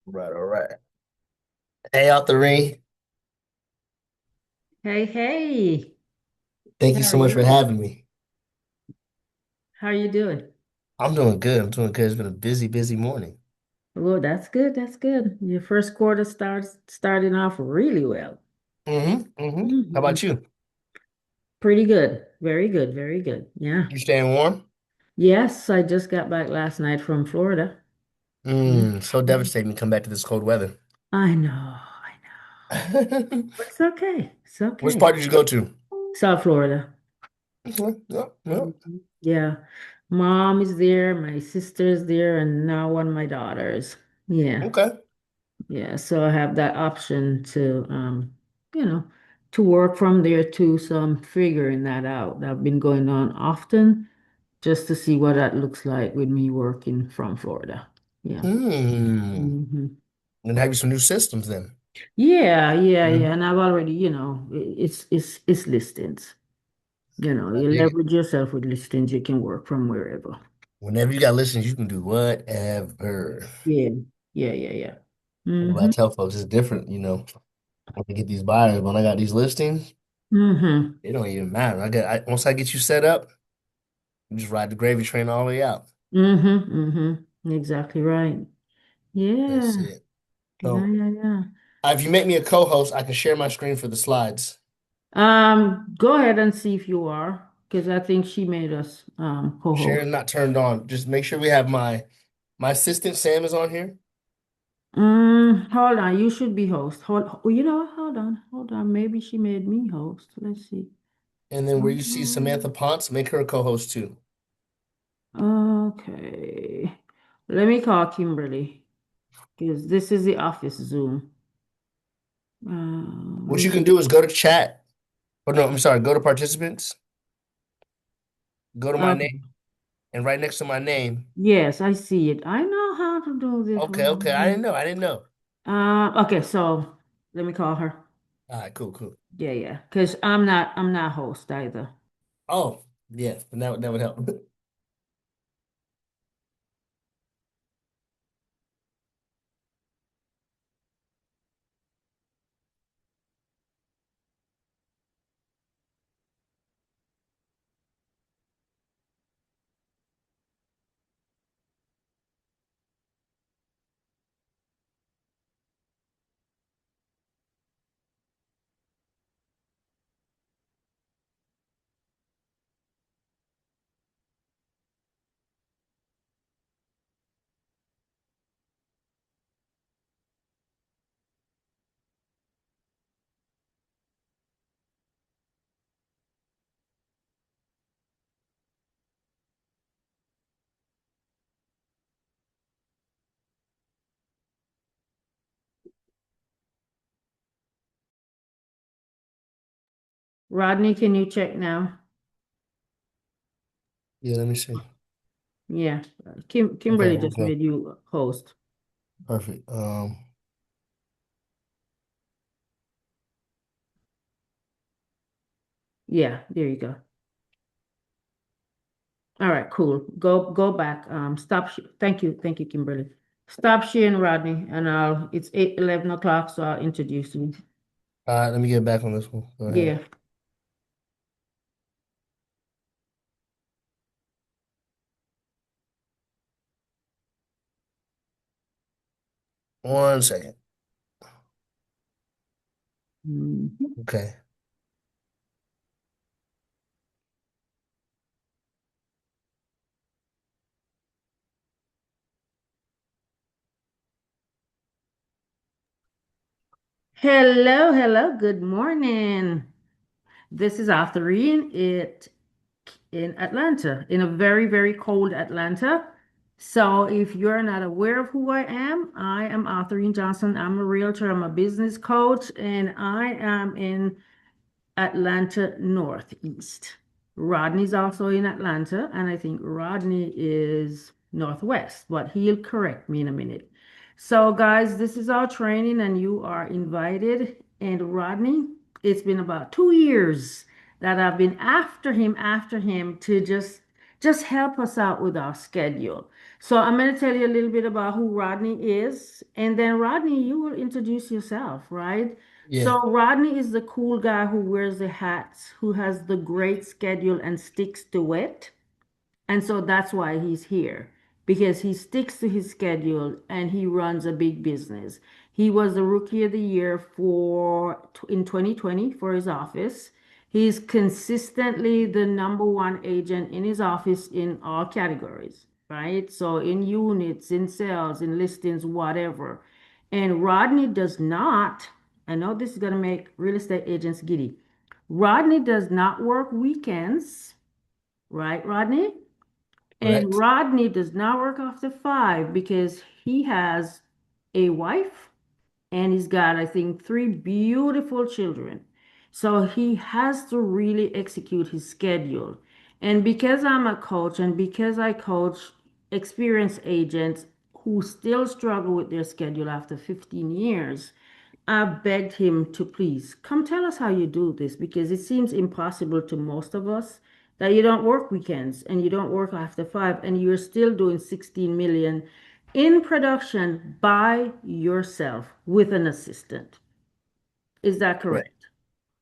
Right, all right. Hey, Althary. Hey, hey, Thank how you are so much for you? having me. How are you doing? I'm doing good. I'm doing good. It's been a busy, busy morning. Well, that's good. That's good. Your first quarter starting off really well. How Hmm. about you? Pretty good. Very good. Very good. Yeah. You staying warm? Yes, I just got back last night from Florida. So Mhm. devastating to come back to this cold weather. I know. I know. But it's okay. It's Which okay. part did you go to? South Florida. Okay, yeah, yeah. Mhm. Yeah. Mom is there, my sister's there, and now one of my daughters. Yeah. Okay. Yeah, so I have that option to you know, to work from there too. So I'm figuring that out. I've been going on often just to see what that looks like with me working from Florida. Yeah. Hmm. Hmm. And have you some new systems then? Yeah, yeah, yeah. Mhm. And I've already, it's listings. I You dig it. leverage yourself with listings, you can work from wherever. Whenever you got listens, you can do whatever. Yeah, yeah, yeah, yeah. That's what I Mm-hmm. tell folks. It's different, when I get these buyers. When I got these listings, Mm-hmm. it don't even matter. Once I get you set up. You just ride the gravy train all the way out. Mm-hmm. Mm-hmm. Exactly right. That's Yeah. it. Yeah, So, yeah, yeah. if you make me a co-host, I can share my screen for the slides. Go ahead and see if you are, because I think she made us co-host. Sharing not turned on. Just make sure we have my assistant Sam is on here, Hold on, you should be host. Oh, you know what? Hold on. Maybe she made me host. Let's see. and then where you see Samantha Um, Ponce, make her a co-host too. okay. Let me call Kimberly, because this is the office Zoom. Let What me you can see. do is go to chat. Or no, I'm sorry, go to participants, go to my name, Okay. and right next to my name. Yes, I see it. I know how to do this. Okay, okay. I didn't know. I didn't know. Okay, so let me call her. All right, cool, cool. Yeah, yeah. Because I'm not host either. Oh, yeah, and that would help. Rodney, can you check now? Yeah, let me see. Yeah. Okay, Kimberly just okay, made you host. perfect. Yeah, there you go. All right, cool. Go back. Thank you, Kimberly. Stop sharing, Rodney, and it's 11 o'clock, so I'll introduce you. All right, let me get back on this one. Go ahead. Yeah. 1 second. Mhm. Okay. Hello, hello, good morning. This is Catherine. It in Atlanta, in a very, very cold Atlanta. So if you're not aware of who I am Arthurine Johnson. I'm a realtor, I'm a business coach, and I am in Atlanta Northeast. Rodney's also in Atlanta, and I think Rodney is Northwest, but he'll correct me in a minute. So, guys, this is our training, and you are invited. And Rodney, it's been about 2 years that I've been after him to just help us out with our schedule. So I'm going to tell you a little bit about who Rodney is, and then Rodney, you will introduce yourself, right? Yeah, So Rodney is the cool guy who wears the hats, who has the great schedule and sticks to it. And so that's why he's here, because he sticks to his schedule and he runs a big business. He was the Rookie of the Year for in 2020 for his office. He's consistently the number one agent in his office in all categories, right? So in units, in sales, in listings, whatever. And Rodney does not, I know this is going to make real estate agents giddy. Rodney does not work weekends, right, Rodney? And correct. Rodney does not work after five because he has a wife and he's got, I think, three beautiful children. So he has to really execute his schedule. And because I'm a coach and because I coach experienced agents who still struggle with their schedule after 15 years, I begged him to please come tell us how you do this because it seems impossible to most of us that you don't work weekends and you don't work after five and you're still doing 16 million in production by yourself with an assistant. Is that Correct. correct?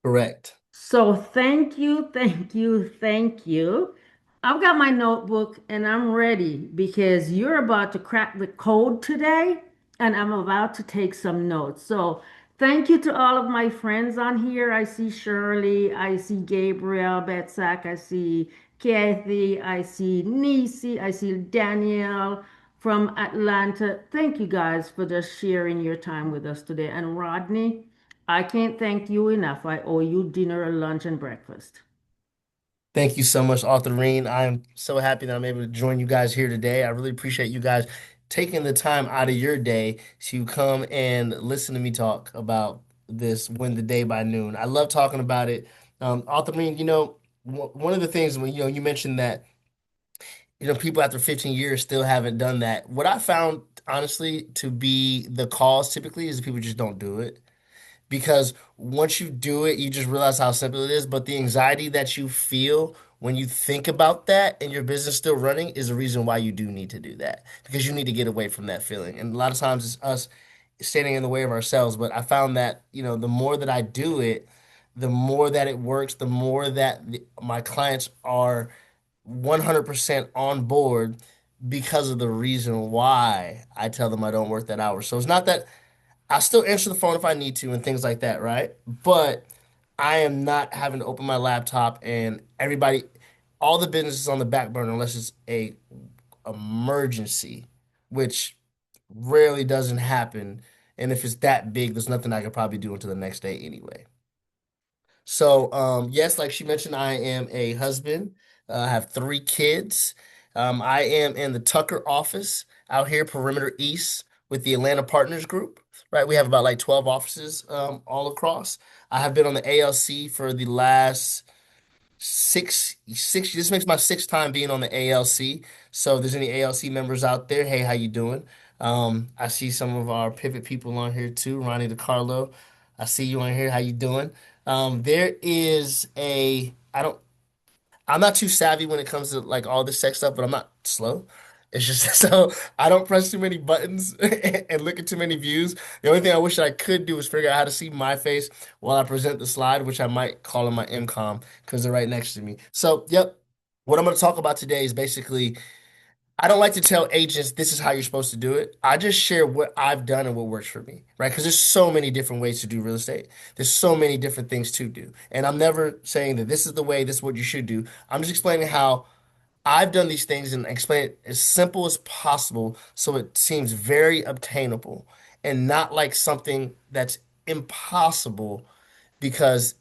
Correct. So thank you, thank you, thank you. I've got my notebook and I'm ready because you're about to crack the code today and I'm about to take some notes. So thank you to all of my friends on here. I see Shirley, I see Gabriel, Betsack, I see Kathy, I see Nisi, I see Danielle from Atlanta. Thank you guys for just sharing your time with us today. And Rodney, I can't thank you enough. I owe you dinner, lunch, and breakfast. Thank you so much, Arthur Reen. I'm so happy that I'm able to join you guys here today. I really appreciate you guys taking the time out of your day to come and listen to me talk about this Win the Day by Noon. I love talking about it. Arthur Reen, one of the things when you mentioned that people after 15 years still haven't done that. What I found honestly to be the cause typically is that people just don't do it because once you do it, you just realize how simple it is. But the anxiety that you feel when you think about that and your business still running is the reason why you do need to do that because you need to get away from that feeling. And a lot of times it's us standing in the way of ourselves. But I found that, the more that I do it, the more that it works, the more that my clients are 100% on board because of the reason why I tell them I don't work that hour. So it's not that I still answer the phone if I need to and things like that, right? But I am not having to open my laptop and all the business is on the back burner unless it's a emergency, which rarely doesn't happen. And if it's that big, there's nothing I could probably do until the next day anyway. So, yes, like she mentioned, I am a husband. I have three kids. I am in the Tucker office out here, Perimeter East, with the Atlanta Partners Group. Right, we have about like 12 offices all across. I have been on the ALC for the last six. This makes my sixth time being on the ALC. So, if there's any ALC members out there, hey, how you doing? I see some of our pivot people on here too. Ronnie DiCarlo, I see you on here. How you doing? There is a I don't I'm not too savvy when it comes to like all this tech stuff, but I'm not slow. It's just so I don't press too many buttons and look at too many views. The only thing I wish I could do is figure out how to see my face while I present the slide, which I might call in my MCOM because they're right next to me. So, yep. What I'm going to talk about today is basically I don't like to tell agents this is how you're supposed to do it. I just share what I've done and what works for me, right? Because there's so many different ways to do real estate. There's so many different things to do. And I'm never saying that this is the way, this is what you should do. I'm just explaining how I've done these things and explain it as simple as possible so it seems very obtainable and not like something that's impossible because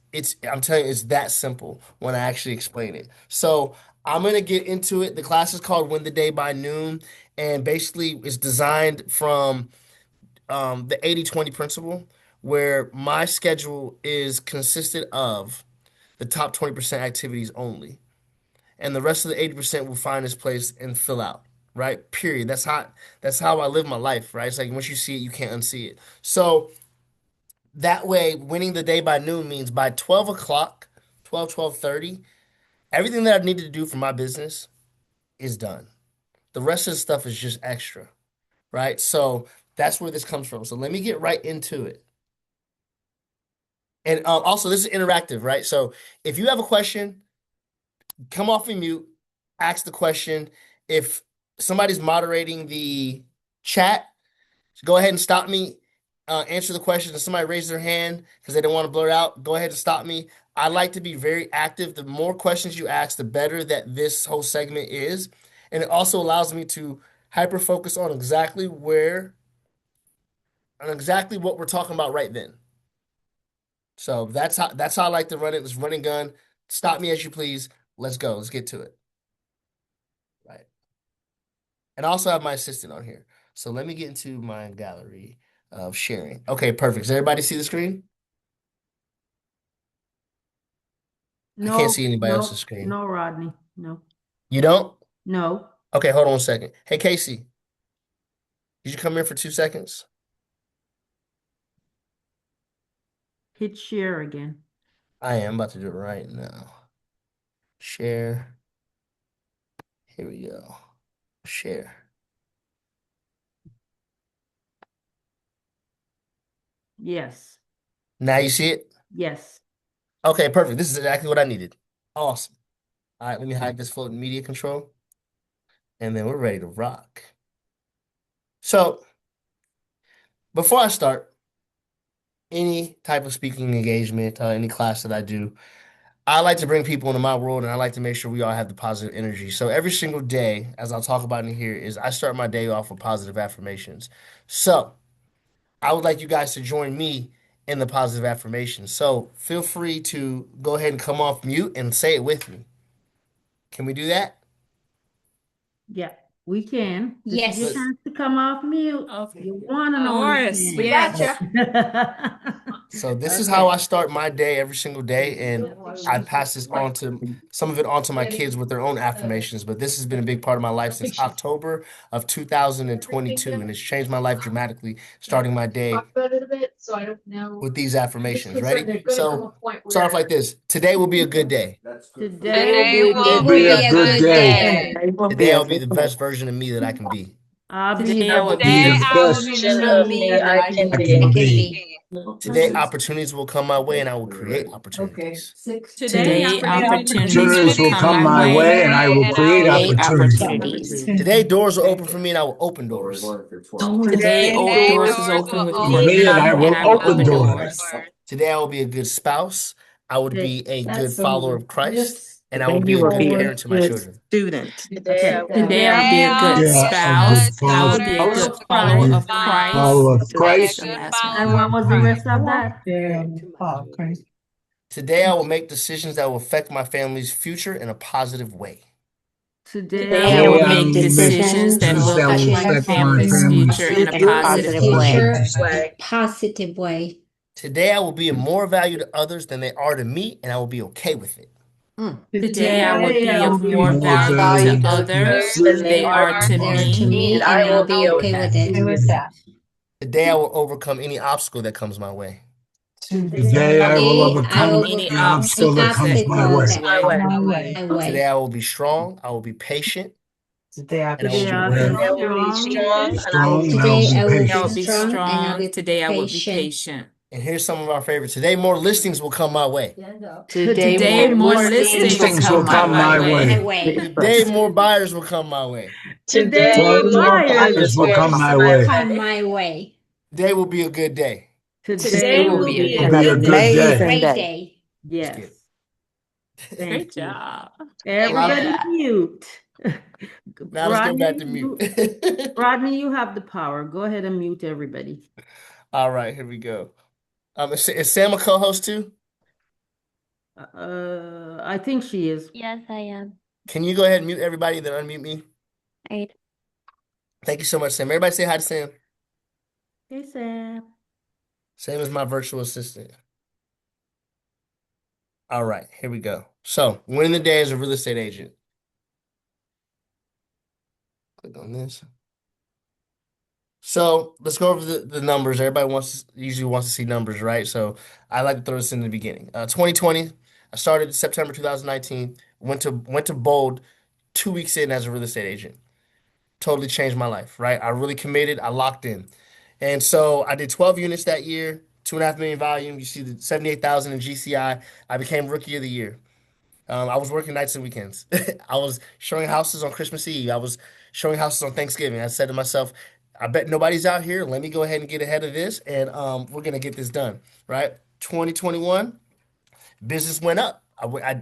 I'm telling you, it's that simple when I actually explain it. So I'm gonna get into it. The class is called Win the Day by Noon, and basically it's designed from the 80/20 principle, where my schedule is consisted of the top 20% activities only, and the rest of the 80% will find its place and fill out. Right? Period. That's how I live my life. Right? It's like once you see it, you can't unsee it. So that way, winning the day by noon means by 12 o'clock, 12:30, everything that I needed to do for my business is done. The rest of the stuff is just extra, right? So that's where this comes from. So let me get right into it. And also, this is interactive, right? So if you have a question, come off of mute, ask the question. If somebody's moderating the chat, go ahead and stop me, answer the question. If somebody raises their hand because they don't want to blur it out, go ahead and stop me. I like to be very active. The more questions you ask, the better that this whole segment is. And it also allows me to hyper focus on exactly what we're talking about right then. So that's how I like to run it. It's running gun. Stop me as you please. Let's go. Let's get to it. Right. And I also have my assistant on here. So let me get into my gallery of sharing. Okay, perfect. Does everybody see the screen? I can't No, see anybody else's no, screen. no, Rodney. No, You don't? no. Okay, hold on 1 second. Hey, Casey, did you come in for 2 seconds? Hit share again. I am about to do it right now. Share. Here we go. Share. Yes, Now you see it? yes. Okay, perfect. This is exactly what I needed. Awesome. All right, let me hide this floating media control, and then we're ready to rock. So, before I start any type of speaking engagement, any class that I do, I like to bring people into my world and I like to make sure we all have the positive energy. So every single day, as I'll talk about in here, is I start my day off with positive affirmations. So I would like you guys to join me in the positive affirmations. So feel free to go ahead and come off mute and say it with me. Can we do that? Yeah, we can. This is your Let- Yes. chance to come off mute. Okay. You want to Of know you course. We can. got you. So this is how I Okay. start my day every single day, and I pass this on to some of it onto my kids with their own affirmations. But this has been a big part of my life since October of 2022, and it's changed my life dramatically, starting my day with these affirmations. Ready? So start off like this. Today will be a good day. Today will Today be a will good Will be be a a day. good good day. day. Today I'll be the best version of me that I can be. Today Today I will be Be I the the will best best be the version version of of me me that that I I can I can be. be. can I can be. be. Today opportunities will come my way, and I will create opportunities. Today Today opportunities will opportunities come will Opportunities will come my come my my way. way way and I will and I create will Create opportunities. opportunities. Today doors will open for me, and I will open doors. Today old Today doors is doors open will with For me open me, and for I and will I me. will open open doors. doors. Today I will be a good spouse. I would Today, be a good follower of Christ, and I will Today be you a will good be a parent to my good children. student. okay. Today Today I will I'll be be a a good good Yeah, a spouse. good spouse. I I will father, will be a follow good of a follower Christ. good of follower Christ. of That's Christ. the last one. And what was the rest of that? Okay. Today I will make decisions that will affect my family's future in a positive way. Today I Today I will will Today make I make will make decisions Decisions that decisions will that will affect my affect my family's family's future in a future in a positive way. positive way. Positive way. Today I will be of more value to others than they are to me, and I will be okay with it. Today I will Today I be will of be more More more value to value valuable to to others others than than they they are are to to me, me, me, and and I I will will be be okay with it. okay with that. Today I will overcome any obstacle that comes my way. Today Today I I will will Today I overcome overcome will any any overcome obstacle any that obstacle comes that my obstacle comes way. that my comes way. my Today way. I will be strong, I will be patient, and I will Today be I'll be Today resilient. strong. I will be strong and I will Today be I will Today be I'll patient. be strong and I'll patient. be Today I will be patient. patient. And here's some of our favorites. Today more listings will come my way. Today Today more Today more more listings listings will will Things listings will come will come my come come my my way. my my way. way. way. Today more buyers will come my way. Today more Today more buyers buyers will will come come my my way. way. Come my way. Today will be a good day. Today Today will will be be It'll a an be a good good day. day. amazing Great day. day. Let's get Yes. Thank Great you. job. a lot of Everybody mute. now let's go back Rodney, to mute. you Rodney, you have the power. Go ahead and mute everybody. All right, here we go. Is Sam a co-host too? I think she is. Yes, I am. Can you go ahead and mute everybody, then unmute me? I Thank you so much, Sam. Everybody say hi to Sam. Hey, Sam. Sam is my virtual assistant. All right, here we go. So, winning the day as a real estate agent. Click on this. So let's go over the numbers. Everybody usually wants to see numbers, right? So I like to throw this in the beginning. 2020, I started September 2019. Went to Bold 2 weeks in as a real estate agent. totally changed my life, right? I really committed, I locked in. And so I did 12 units that year, 2.5 million volume. You see the 78,000 in GCI. I became rookie of the year. I was working nights and weekends. I was showing houses on Christmas Eve. I was showing houses on Thanksgiving. I said to myself, I bet nobody's out here. Let me go ahead and get ahead of this, and we're gonna get this done, right? 2021, business went up. I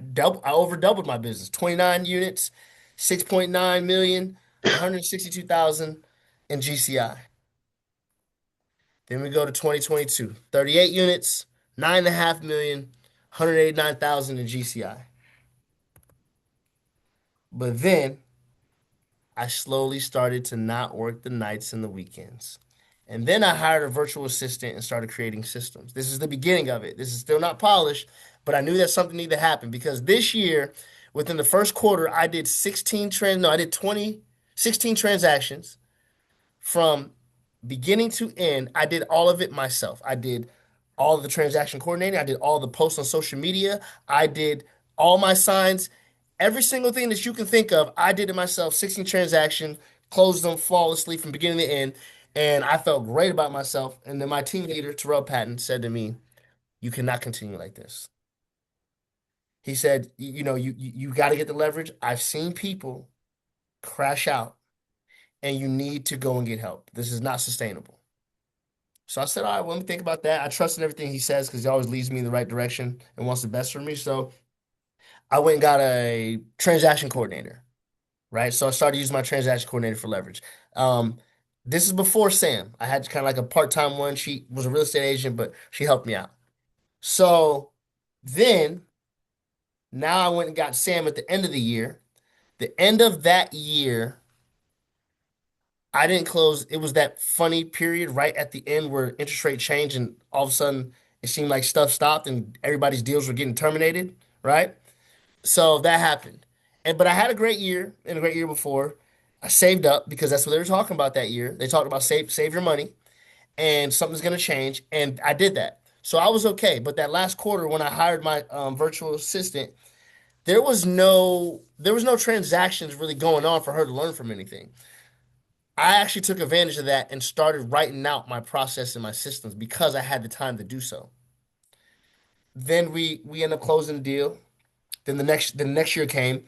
over doubled my business. 29 units, 6.9 million, 162,000 in GCI. Then we go to 2022, 38 units, 9.5 million, 189,000 in GCI. But then I slowly started to not work the nights and the weekends. And then I hired a virtual assistant and started creating systems. This is the beginning of it. This is still not polished, but I knew that something needed to happen because this year, within the first quarter, I did 16 transactions from beginning to end. I did all of it myself. I did all of the transaction coordinating. I did all the posts on social media. I did all my signs. Every single thing that you can think of, I did it myself. 16 transactions, closed them flawlessly from beginning to end. And I felt great about myself. And then my team leader, Terrell Patton, said to me, "You cannot continue like this." He said, you got to get the leverage. I've seen people crash out, and you need to go and get help. This is not sustainable." So I said, all right, well, let me think about that. I trust in everything he says because he always leads me in the right direction and wants the best for me. So I went and got a transaction coordinator, right? So I started using my transaction coordinator for leverage. Um, this is before Sam. I had kind of like a part-time one. She was a real estate agent, but she helped me out. So then now I went and got Sam at the end of the year. The end of that year, I didn't close. It was that funny period right at the end where interest rate changed and all of a sudden it seemed like stuff stopped and everybody's deals were getting terminated, right? So that happened. But I had a great year and a great year before. I saved up because that's what they were talking about that year. They talked about save your money and something's going to change, and I did that. So I was okay. But that last quarter when I hired my virtual assistant, there was no transactions really going on for her to learn from anything. I actually took advantage of that and started writing out my process and my systems because I had the time to do so. Then we end up closing the deal. Then the next year came,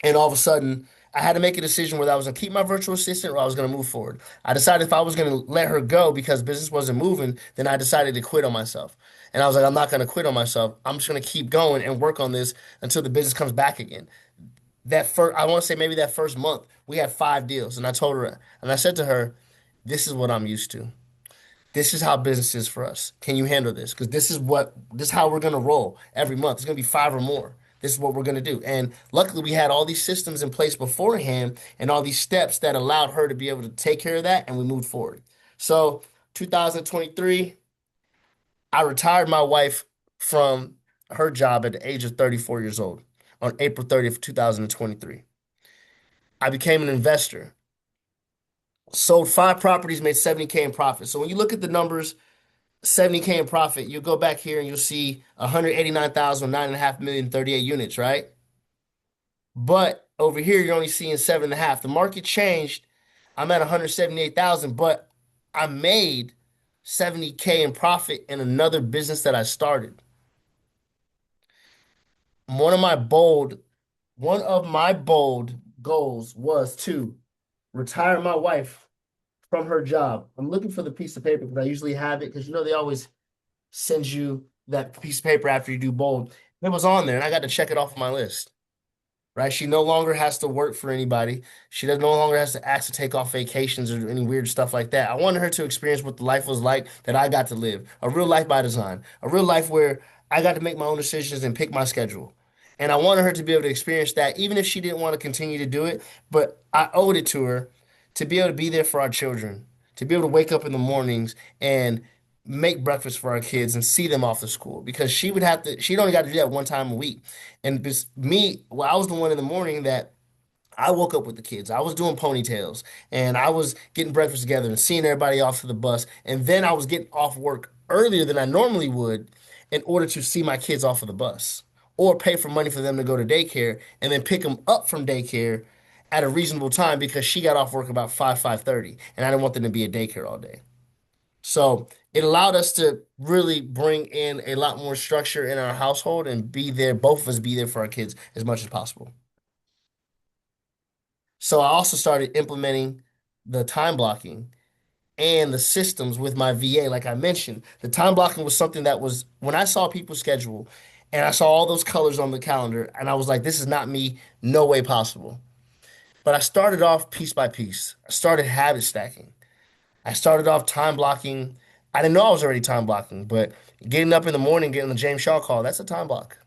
and all of a sudden I had to make a decision whether I was gonna keep my virtual assistant or I was gonna move forward. I decided if I was gonna let her go because business wasn't moving, then I decided to quit on myself. And I was like, I'm not gonna quit on myself. I'm just gonna keep going and work on this until the business comes back again. I want to say maybe that first month, we had 5 deals, and I told her, and I said to her, "This is what I'm used to. This is how business is for us. Can you handle this? Because this is how we're gonna roll every month. It's gonna be 5 or more. This is what we're gonna do." And luckily, we had all these systems in place beforehand and all these steps that allowed her to be able to take care of that, and we moved forward. So, 2023, I retired my wife from her job at the age of 34 years old on April 30th, 2023. I became an investor, sold 5 properties, made 70K in profit. So when you look at the numbers, 70K in profit, you go back here and you'll see 189,000, 9.5 million, 38 units, right? But over here, you're only seeing 7.5. The market changed. I'm at 178,000, but I made 70K in profit in another business that I started. One of my bold, one of my bold goals was to retire my wife from her job. I'm looking for the piece of paper because I usually have it because they always send you that piece of paper after you do bold. It was on there and I got to check it off my list. Right? She no longer has to work for anybody. She does no longer has to ask to take off vacations or any weird stuff like that. I wanted her to experience what the life was like that I got to live. A real life by design. A real life where I got to make my own decisions and pick my schedule. And I wanted her to be able to experience that, even if she didn't want to continue to do it. But I owed it to her to be able to be there for our children, to be able to wake up in the mornings and make breakfast for our kids and see them off to school because she'd only got to do that one time a week. And this, me, well, I was the one in the morning that I woke up with the kids. I was doing ponytails and I was getting breakfast together and seeing everybody off to the bus. And then I was getting off work earlier than I normally would in order to see my kids off of the bus or pay for money for them to go to daycare and then pick them up from daycare at a reasonable time because she got off work about 5:30, and I didn't want them to be at daycare all day. So it allowed us to really bring in a lot more structure in our household and be there, both of us be there for our kids as much as possible. So I also started implementing the time blocking and the systems with my VA. Like I mentioned, the time blocking was something that was when I saw people's schedule and I saw all those colors on the calendar, and I was like, this is not me, no way possible. But I started off piece by piece. I started habit stacking. I started off time blocking. I didn't know I was already time blocking, but getting up in the morning, getting the James Shaw call, that's a time block.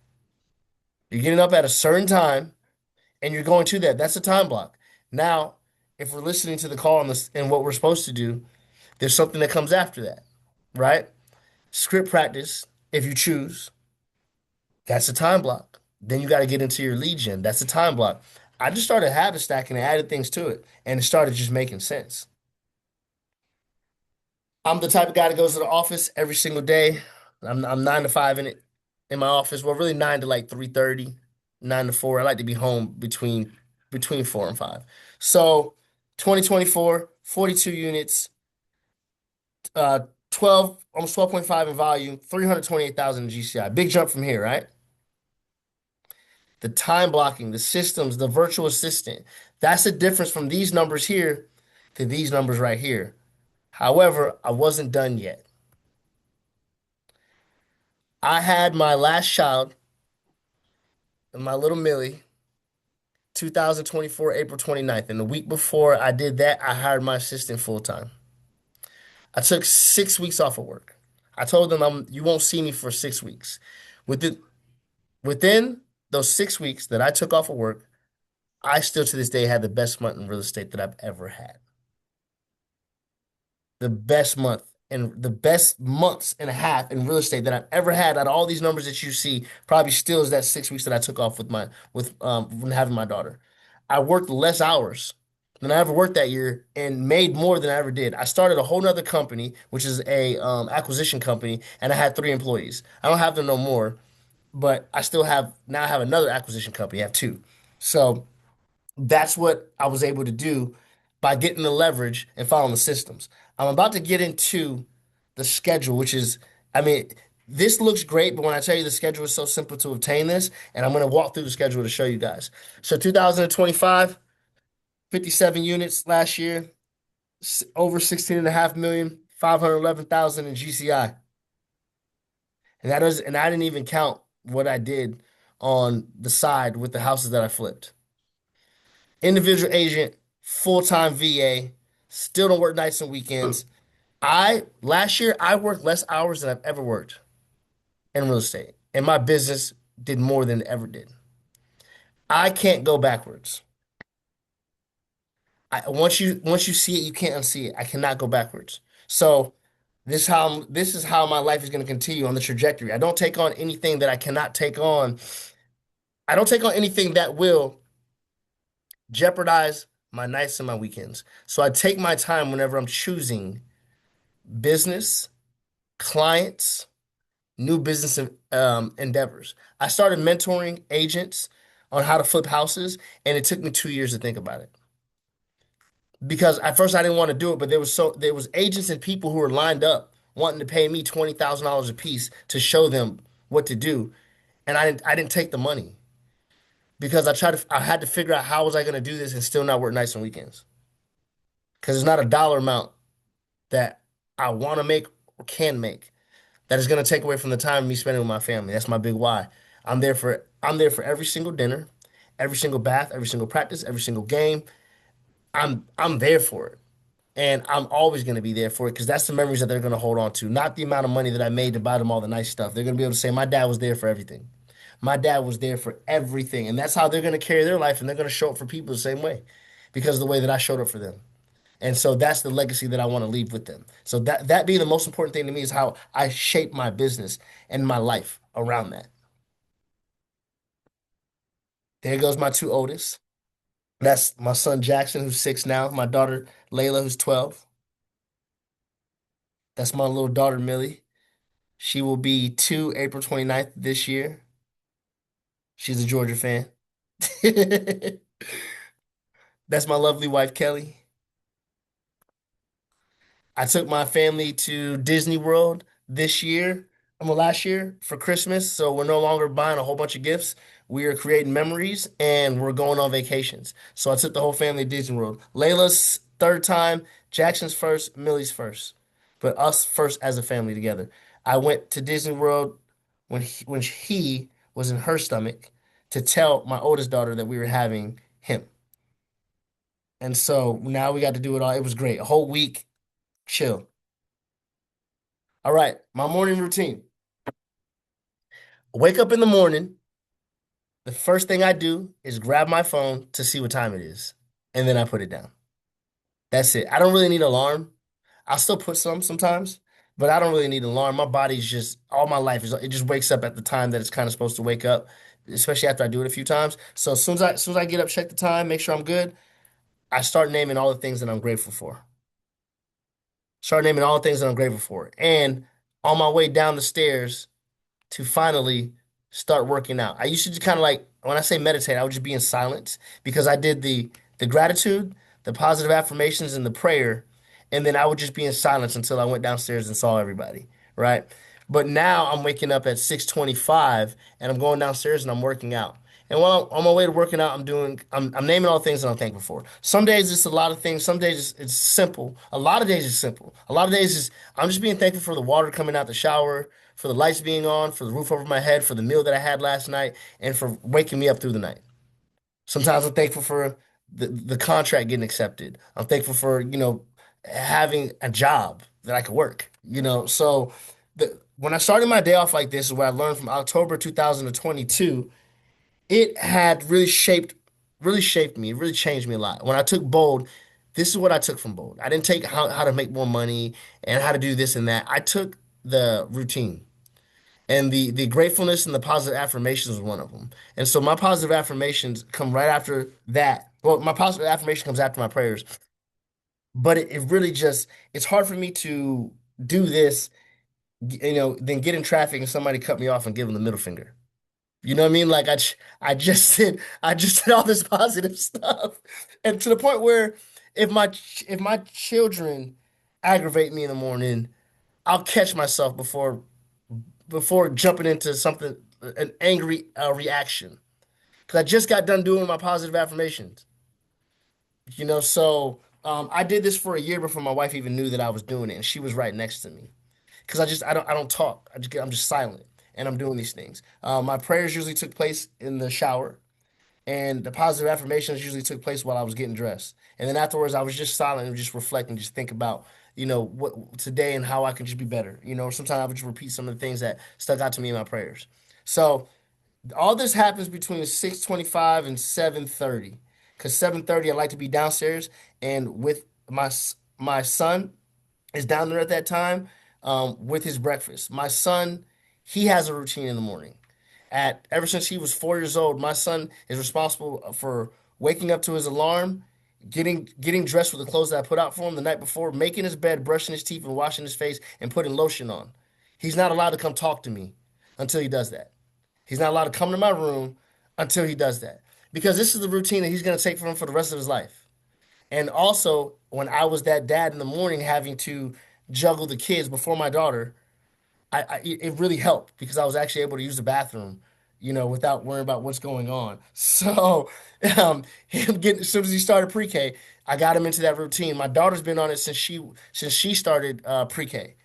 You're getting up at a certain time and you're going to that. That's a time block. Now, if we're listening to the call on this and what we're supposed to do, there's something that comes after that, right? Script practice, if you choose, that's a time block. Then you got to get into your lead gen. That's a time block. I just started habit stacking and added things to it, and it started just making sense. I'm the type of guy that goes to the office every single day. I'm 9 to 5 in my office. Well, really 9 to like 3:30, 9 to 4. I like to be home between 4 and 5. So 2024, 42 units, 12, almost 12.5 in volume, 328,000 in GCI. Big jump from here, right? The time blocking, the systems, the virtual assistant. That's the difference from these numbers here to these numbers right here. However, I wasn't done yet. I had my last child, my little Millie, 2024, April 29th. And the week before I did that, I hired my assistant full time. I took 6 weeks off of work. I told them you won't see me for 6 weeks. Within within those 6 weeks that I took off of work, I still to this day had the best month in real estate that I've ever had. The best month and the best months and a half in real estate that I've ever had out of all these numbers that you see probably still is that 6 weeks that I took off when having my daughter. I worked less hours than I ever worked that year and made more than I ever did. I started a whole nother company, which is a acquisition company, and I had 3 employees. I don't have them no more, but I still have now I have another acquisition company. I have two. So that's what I was able to do by getting the leverage and following the systems. I'm about to get into the schedule, which is, I mean, this looks great, but when I tell you the schedule is so simple to obtain this, and I'm going to walk through the schedule to show you guys. So 2025, 57 units last year, over 16 and a half million, 511,000 in GCI. And I didn't even count what I did on the side with the houses that I flipped. Individual agent, full-time VA, still don't work nights and weekends. I last year I worked less hours than I've ever worked in real estate, and my business did more than it ever did. I can't go backwards. Once you see it, you can't unsee it. I cannot go backwards. So this is how my life is going to continue on the trajectory. I don't take on anything that I cannot take on. I don't take on anything that will jeopardize my nights and my weekends. So I take my time whenever I'm choosing business, clients, new business endeavors. I started mentoring agents on how to flip houses, and it took me 2 years to think about it. Because at first I didn't want to do it, but there was agents and people who were lined up wanting to pay me $20,000 a piece to show them what to do, and I didn't take the money because I had to figure out how was I going to do this and still not work nights and weekends because it's not a dollar amount that I want to make or can make that is going to take away from the time me spending with my family. That's my big why. I'm there for every single dinner, every single bath, every single practice, every single game. I'm there for it. And I'm always going to be there for it because that's the memories that they're going to hold on to, not the amount of money that I made to buy them all the nice stuff. They're going to be able to say, my dad was there for everything. My dad was there for everything. And that's how they're going to carry their life and they're going to show up for people the same way because of the way that I showed up for them. And so that's the legacy that I want to leave with them. So that being the most important thing to me is how I shape my business and my life around that. There goes my two oldest. That's my son Jackson, who's 6 now, my daughter Layla, who's 12. That's my little daughter Millie. She will be 2 April 29th this year. She's a Georgia fan. That's my lovely wife, Kelly. I took my family to Disney World this year, last year for Christmas. So we're no longer buying a whole bunch of gifts. We are creating memories and we're going on vacations. So I took the whole family to Disney World. Layla's third time, Jackson's first, Millie's first, but us first as a family together. I went to Disney World when he was in her stomach to tell my oldest daughter that we were having him. And so now we got to do it all. It was great. A whole week, chill. All right, my morning routine. Wake up in the morning. The first thing I do is grab my phone to see what time it is, and then I put it down. That's it. I don't really need an alarm. I'll still put some sometimes, but I don't really need an alarm. My body's just all my life is it just wakes up at the time that it's kind of supposed to wake up, especially after I do it a few times. So as soon as I get up, check the time, make sure I'm good, I start naming all the things that I'm grateful for. Start naming all the things that I'm grateful for. And on my way down the stairs, to finally start working out. I used to just kind of like when I say meditate, I would just be in silence because I did the gratitude, the positive affirmations, and the prayer, and then I would just be in silence until I went downstairs and saw everybody, right? But now I'm waking up at 6:25 and I'm going downstairs and I'm working out. And while I'm on my way to working out, I'm naming all the things that I'm thankful for. Some days it's a lot of things. Some days it's simple. A lot of days it's simple. A lot of days is I'm just being thankful for the water coming out the shower, for the lights being on, for the roof over my head, for the meal that I had last night, and for waking me up through the night. Sometimes I'm thankful for the contract getting accepted. I'm thankful for, having a job that I could work, So when I started my day off like this is what I learned from October 2022. It had really shaped me. It really changed me a lot. When I took Bold, this is what I took from Bold. I didn't take how to make more money and how to do this and that. I took the routine. And the gratefulness and the positive affirmations was one of them. And so my positive affirmations come right after that. Well, my positive affirmation comes after my prayers. But it really just it's hard for me to do this, then get in traffic and somebody cut me off and give them the middle finger. You know what I mean? Like I just did all this positive stuff, and to the point where if my children aggravate me in the morning, I'll catch myself before jumping into something, an angry reaction. Because I just got done doing my positive affirmations. So I did this for a year before my wife even knew that I was doing it, and she was right next to me. Because I don't talk. I'm just silent, and I'm doing these things. My prayers usually took place in the shower, and the positive affirmations usually took place while I was getting dressed. And then afterwards, I was just silent and just reflecting, just think about what today and how I can just be better. Sometimes I would just repeat some of the things that stuck out to me in my prayers. So all this happens between 6:25 and 7:30. Because 7:30, I like to be downstairs and with my son is down there at that time with his breakfast. My son, he has a routine in the morning. Ever since he was 4 years old, my son is responsible for waking up to his alarm, getting dressed with the clothes that I put out for him the night before, making his bed, brushing his teeth, and washing his face and putting lotion on. He's not allowed to come talk to me until he does that. He's not allowed to come to my room until he does that. Because this is the routine that he's going to take for him for the rest of his life. And also, when I was that dad in the morning having to juggle the kids before my daughter, it really helped because I was actually able to use the bathroom, without worrying about what's going on. So, him getting as soon as he started pre-K, I got him into that routine. My daughter's been on it since she started pre-K.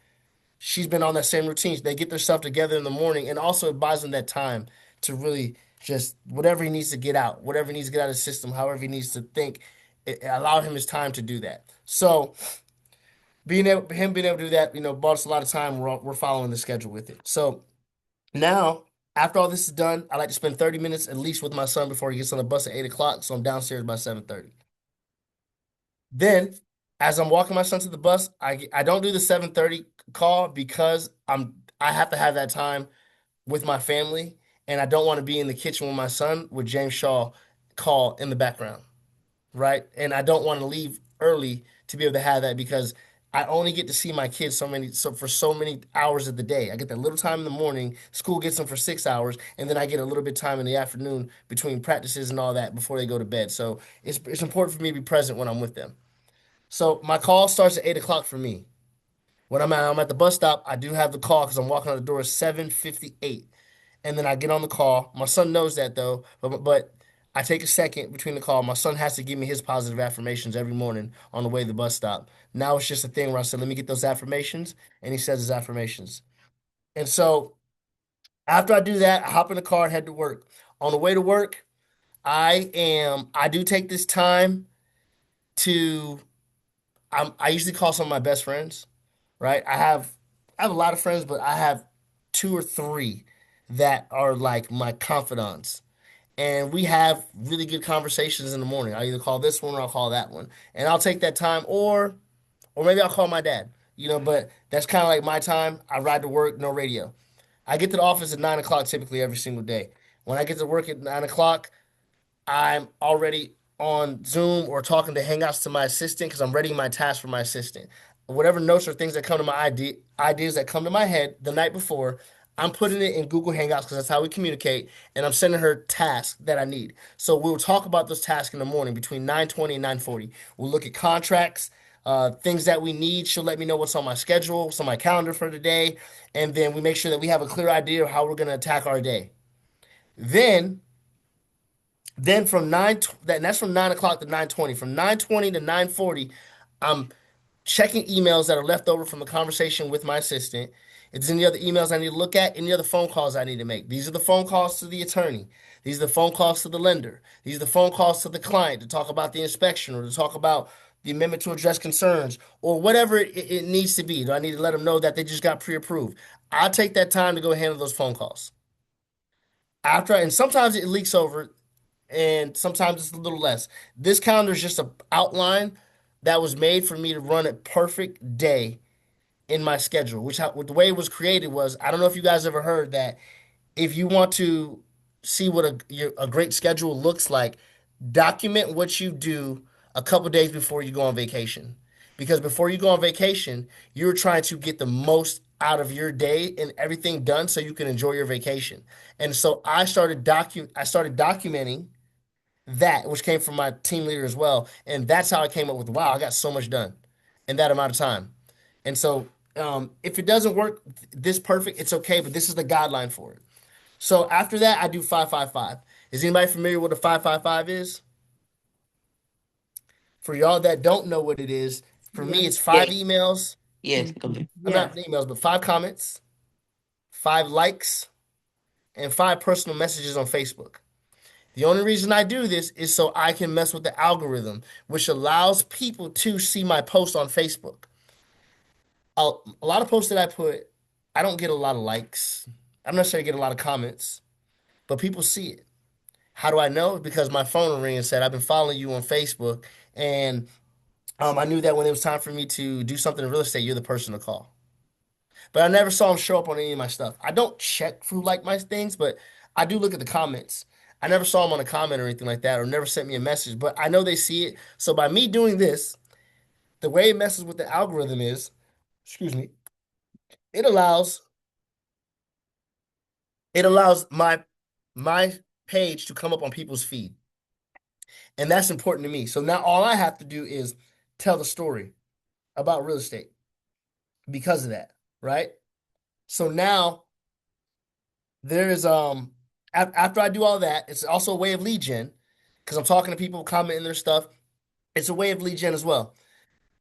She's been on that same routine. They get their stuff together in the morning, and also it buys them that time to really just whatever he needs to get out, whatever he needs to get out of his system, however he needs to think, it allowed him his time to do that. So being able to do that, bought us a lot of time. We're following the schedule with it. So now, after all this is done, I like to spend 30 minutes at least with my son before he gets on the bus at 8 o'clock. So I'm downstairs by 7:30. Then, as I'm walking my son to the bus, I don't do the 7:30 call because I have to have that time with my family, and I don't want to be in the kitchen with my son with James Shaw call in the background, right? And I don't want to leave early to be able to have that because I only get to see my kids for so many hours of the day. I get that little time in the morning. School gets them for 6 hours, and then I get a little bit of time in the afternoon between practices and all that before they go to bed. So it's important for me to be present when I'm with them. So my call starts at 8 o'clock for me. When I'm at the bus stop, I do have the call because I'm walking out the door at 7:58, and then I get on the call. My son knows that though, but I take a second between the call. My son has to give me his positive affirmations every morning on the way to the bus stop. Now it's just a thing where I said, "Let me get those affirmations," and he says his affirmations. And so after I do that, I hop in the car and head to work. On the way to work, I do take this time to I usually call some of my best friends, right? I have a lot of friends, but I have two or three that are like my confidants. And we have really good conversations in the morning. I either call this one or I'll call that one. And I'll take that time or maybe I'll call my dad. But that's kind of like my time. I ride to work, no radio. I get to the office at 9 o'clock typically every single day. When I get to work at 9 o'clock, I'm already on Zoom or talking to Hangouts to my assistant because I'm readying my task for my assistant. Whatever notes or things that come to my ideas that come to my head the night before, I'm putting it in Google Hangouts because that's how we communicate, and I'm sending her tasks that I need. So we'll talk about those tasks in the morning between 9:20 and 9:40. We'll look at contracts, things that we need. She'll let me know what's on my schedule, what's on my calendar for the day, and then we make sure that we have a clear idea of how we're going to attack our day. Then then from that's from 9 o'clock to 9:20. From 9:20 to 9:40, I'm checking emails that are left over from the conversation with my assistant. If there's any other emails I need to look at, any other phone calls I need to make. These are the phone calls to the attorney. These are the phone calls to the lender. These are the phone calls to the client to talk about the inspection or to talk about the amendment to address concerns or whatever it needs to be. Do I need to let them know that they just got pre-approved? I'll take that time to go handle those phone calls. And sometimes it leaks over and sometimes it's a little less. This calendar is just an outline that was made for me to run a perfect day in my schedule. The way it was created was I don't know if you guys ever heard that if you want to see what a great schedule looks like, document what you do a couple days before you go on vacation. Because before you go on vacation, you're trying to get the most out of your day and everything done so you can enjoy your vacation. And so I started documenting that, which came from my team leader as well. And that's how I came up with, wow, I got so much done in that amount of time. And so if it doesn't work this perfect, it's okay, but this is the guideline for it. So after that, I do 555. Is anybody familiar with what a 555 is? For y'all that don't know what it is, for me, Yes. it's Yeah, five emails. yes, go ahead. I'm not Yes. emails, but five comments, five likes, and five personal messages on Facebook. The only reason I do this is so I can mess with the algorithm, which allows people to see my post on Facebook. A lot of posts that I put, I don't get a lot of likes. I don't necessarily get a lot of comments, but people see it. How do I know? Because my phone will ring and said, I've been following you on Facebook, and I knew that when it was time for me to do something in real estate, you're the person to call. But I never saw him show up on any of my stuff. I don't check who like my things, but I do look at the comments. I never saw him on a comment or anything like that, or never sent me a message, but I know they see it. So by me doing this, the way it messes with the algorithm is, excuse me, it allows it allows my page to come up on people's feed. And that's important to me. So now all I have to do is tell the story about real estate because of that, right? So now there's after I do all that, it's also a way of lead gen because I'm talking to people, commenting their stuff. It's a way of lead gen as well.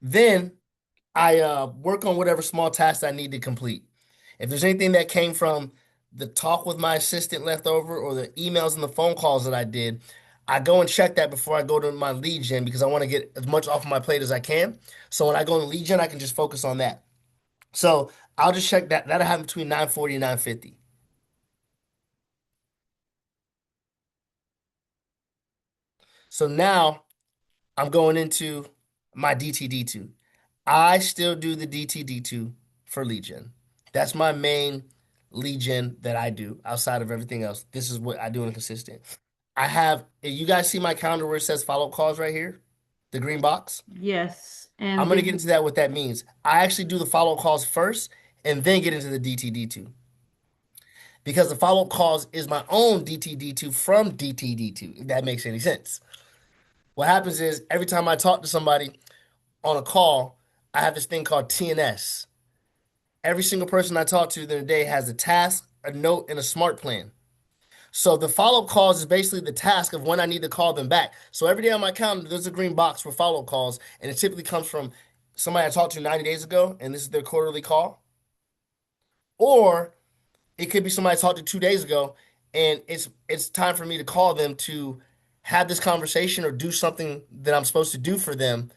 Then I work on whatever small tasks I need to complete. If there's anything that came from the talk with my assistant left over or the emails and the phone calls that I did, I go and check that before I go to my lead gen because I want to get as much off of my plate as I can. So when I go in lead gen, I can just focus on that. So I'll just check that. That'll happen between 9:40 and 9:50. So now I'm going into my DTD2. I still do the DTD2 for lead gen. That's my main lead gen that I do outside of everything else. This is what I do in consistent. You guys see my calendar where it says follow-up calls right here? the green box. Yes. I'm And going to get into that, what that means. I actually do the follow-up calls first and then get into the DTD2 because the follow-up calls is my own DTD2 from DTD2, if that makes any sense. What happens is every time I talk to somebody on a call, I have this thing called TNS. Every single person I talk to in a day has a task, a note, and a smart plan. So the follow-up calls is basically the task of when I need to call them back. So every day on my calendar, there's a green box for follow-up calls, and it typically comes from somebody I talked to 90 days ago, and this is their quarterly call. Or it could be somebody I talked to 2 days ago, and it's time for me to call them to have this conversation or do something that I'm supposed to do for them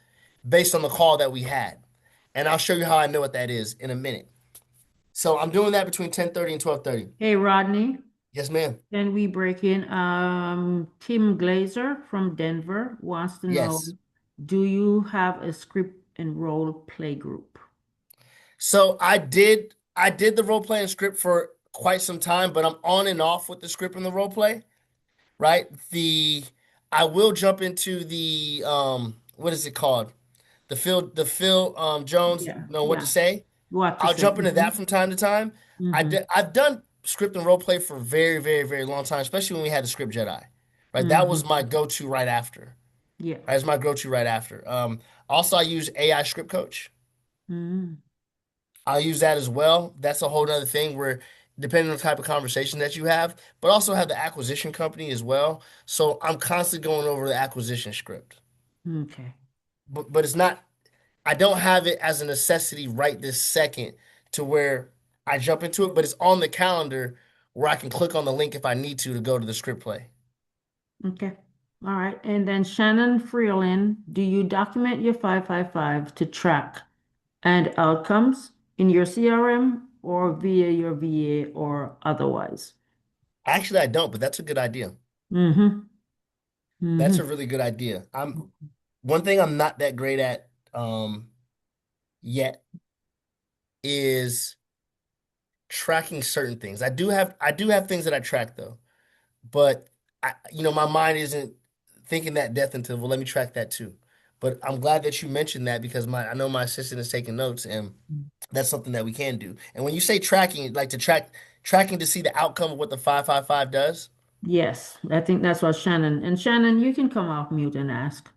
based on the call that we had. And I'll show you how I know what that is in a minute. So I'm doing that between 10:30 and 12:30. hey, Rodney, Yes, ma'am. can we break in? Tim Glazer from Denver wants to know, Yes. do you have a script and role play group? So I did the role playing script for quite some time, but I'm on and off with the script and the role play, right? I will jump into the what is it called? The Phil Jones Yeah, know what to yeah. say. What to I'll say? jump into that from time to time. Mm-hmm. I've done script and role play for a very, very, very long time, especially when we had the script Jedi. Right? That was Mm-hmm. my go-to right after. Yeah. Right? It's my go-to right after. Also I use AI script coach. Mm-hmm. I'll use that as well. That's a whole other thing where depending on the type of conversation that you have, but also have the acquisition company as well. So I'm constantly going over the acquisition script. Okay. But it's not I don't have it as a necessity right this second to where I jump into it, but it's on the calendar where I can click on the link if I need to go to the script play. Okay. All right. And then Shannon Freeland, do you document your 555 to track and outcomes in your CRM or via your VA or otherwise? Actually, I don't, but that's a good idea. Mm-hmm. That's a Mm-hmm. really good idea. I'm one thing I'm not that great at yet is tracking certain things. I do have things that I track though, but my mind isn't thinking that depth into, well, let me track that too. But I'm glad that you mentioned that because I know my assistant is taking notes and that's something that we can do. And when you say tracking, like to tracking to see the outcome of what the 555 does. Yes, I think that's what Shannon. And Shannon, you can come off mute and ask.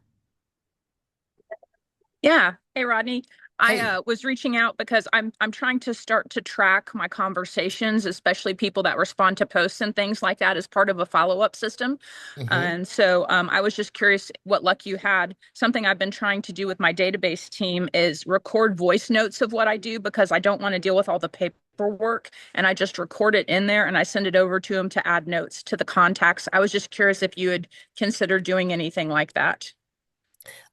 Yeah. Hey, Rodney. I Hey, was reaching out because I'm trying to start to track my conversations, especially people that respond to posts and things like that as part of a follow-up system. hmm And so I was just curious what luck you had. Something I've been trying to do with my database team is record voice notes of what I do because I don't want to deal with all the paperwork. And I just record it in there and I send it over to them to add notes to the contacts. I was just curious if you had considered doing anything like that.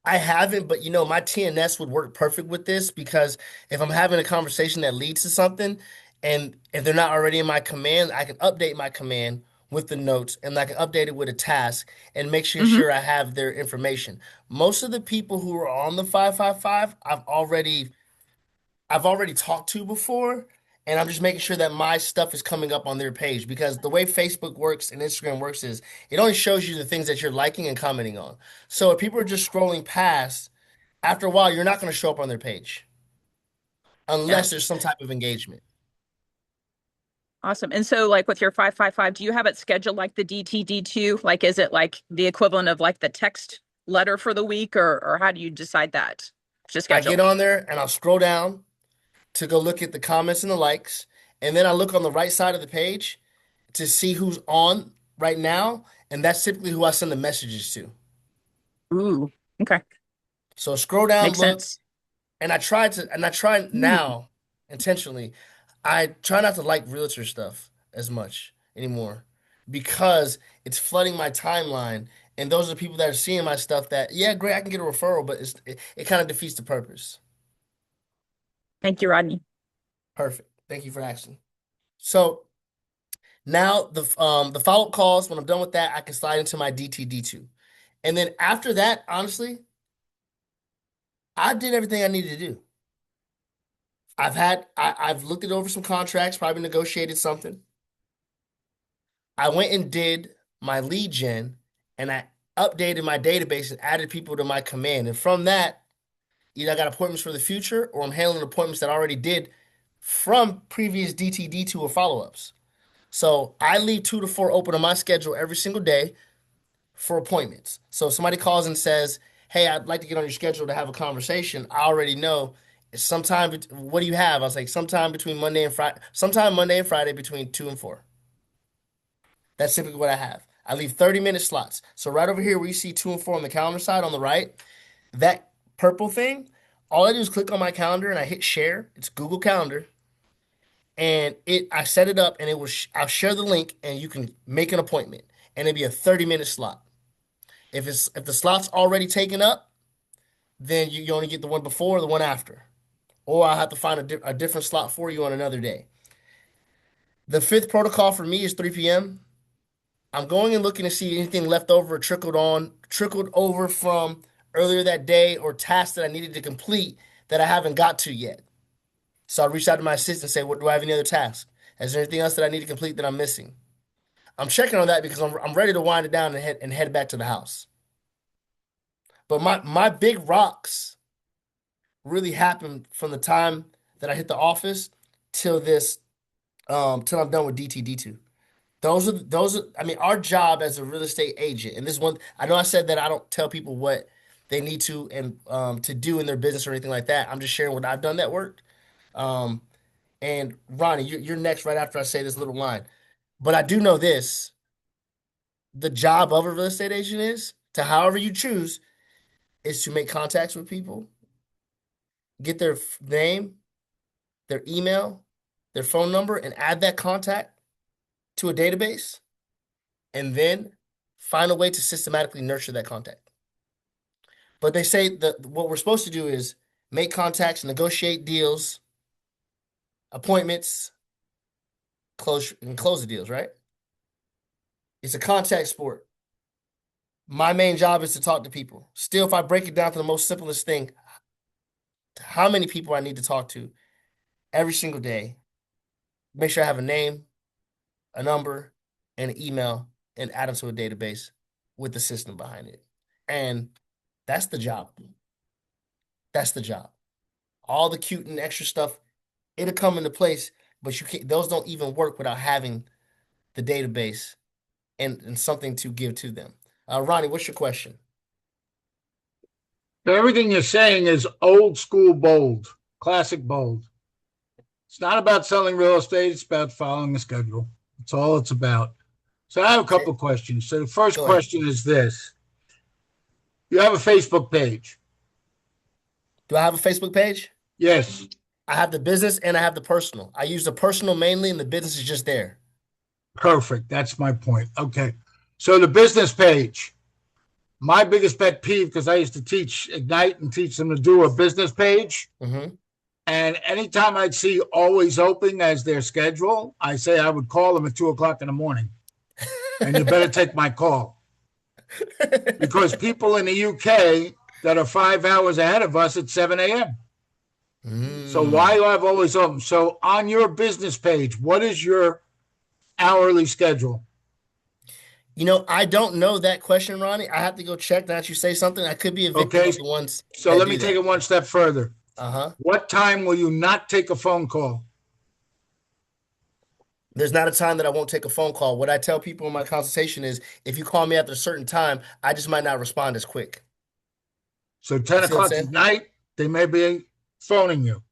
I haven't, but my TNS would work perfect with this because if I'm having a conversation that leads to something, and if they're not already in my command, I can update my command with the notes and I can update it with a task and make Hmm. sure I have their information. Most of the people who are on the 555, I've already talked to before, and I'm just making sure that my stuff is coming up on their page because the way Facebook works and Instagram works is it only shows you the things that you're liking and commenting on. So if people are just scrolling past, after a while, you're not going to show up on their page Yeah. unless there's some type of engagement. Awesome. And so like with your 555, do you have it scheduled like the DTD2? Like is it like the equivalent of like the text letter for the week or how do you decide that to I schedule? get on there and I'll scroll down to go look at the comments and the likes, and then I look on the right side of the page to see who's on right now, and that's typically who I send the messages to. Ooh, okay. So scroll down, Makes look, sense. and I try Hmm. now intentionally. I try not to like realtor stuff as much anymore because it's flooding my timeline, and those are the people that are seeing my stuff. That yeah, great, I can get a referral, but it kind of defeats the purpose. Thank you, Rodney. Perfect. Thank you for asking. So now the follow-up calls. When I'm done with that, I can slide into my DTD2, and then after that, honestly, I did everything I needed to do. I've looked it over some contracts, probably negotiated something. I went and did my lead gen, and updated my database and added people to my command. And from that, either I got appointments for the future or I'm handling appointments that I already did from previous DTD2 or follow-ups. So I leave 2 to 4 open on my schedule every single day for appointments. So if somebody calls and says, "Hey, I'd like to get on your schedule to have a conversation," I already know it's sometime. What do you have? I was like, sometime between Monday and Friday. Sometime Monday and Friday between 2 and 4. That's typically what I have. I leave 30-minute slots. So right over here where you see 2 and 4 on the calendar side on the right, that purple thing, all I do is click on my calendar and I hit share. It's Google Calendar. And I set it up and it will I'll share the link and you can make an appointment. And it'll be a 30-minute slot. If the slot's already taken up, then you only get the one before or the one after. Or I'll have to find a different slot for you on another day. The fifth protocol for me is 3 p.m. I'm going and looking to see anything left over or trickled over from earlier that day or tasks that I needed to complete that I haven't got to yet. So I reached out to my assistant and say, "What do I have any other tasks? Is there anything else that I need to complete that I'm missing?" I'm checking on that because I'm ready to wind it down and head back to the house. But my big rocks really happened from the time that I hit the office till till I'm done with DTD2. Those are I mean our job as a real estate agent, and this one I know I said that I don't tell people what they need to and to do in their business or anything like that. I'm just sharing what I've done that worked. Um, and Ronnie, you're next right after I say this little line. But I do know this: the job of a real estate agent is to however you choose is to make contacts with people, get their name, their email, their phone number, and add that contact to a database, and then find a way to systematically nurture that contact. But they say that what we're supposed to do is make contacts, negotiate deals, appointments, close the deals, right? It's a contact sport. My main job is to talk to people. Still, if I break it down to the most simplest thing, how many people I need to talk to every single day, make sure I have a name, a number, and an email, and add them to a database with the system behind it. And that's the job. That's the job. All the cute and extra stuff, it'll come into place, but you can't, those don't even work without having the database and something to give to them. Ronnie, what's your question? Everything you're saying is old school bold, classic bold. It's not about selling real estate. It's about following the schedule. That's all it's about. So I have a couple of questions. So the first question is this. You have a Facebook page. Do I have a Facebook page? Yes. I have the business and I have the personal. I use the personal mainly and the business is just there. Perfect. That's my point. Okay. So the business page, my biggest pet peeve, because I used to teach Ignite and teach them to do a business page. Mm-hmm. And anytime I'd see always open as their schedule, I say I would call them at 2:00 in the morning. And you better take my call. Because people in the UK that are 5 hours ahead of us at 7 a.m. So why do I have always open? So on your business page, what is your hourly schedule? You know, I don't know that question, Ronnie. I have to go check. Now that you say something, I could be a victim of the ones. So let me take it one step further. Uh-huh. What time will you not take a phone call? There's not a time that I won't take a phone call. What I tell people in my consultation is if you call me after a certain time, I just might not respond as quick. So 10 o'clock at night, they may be phoning you.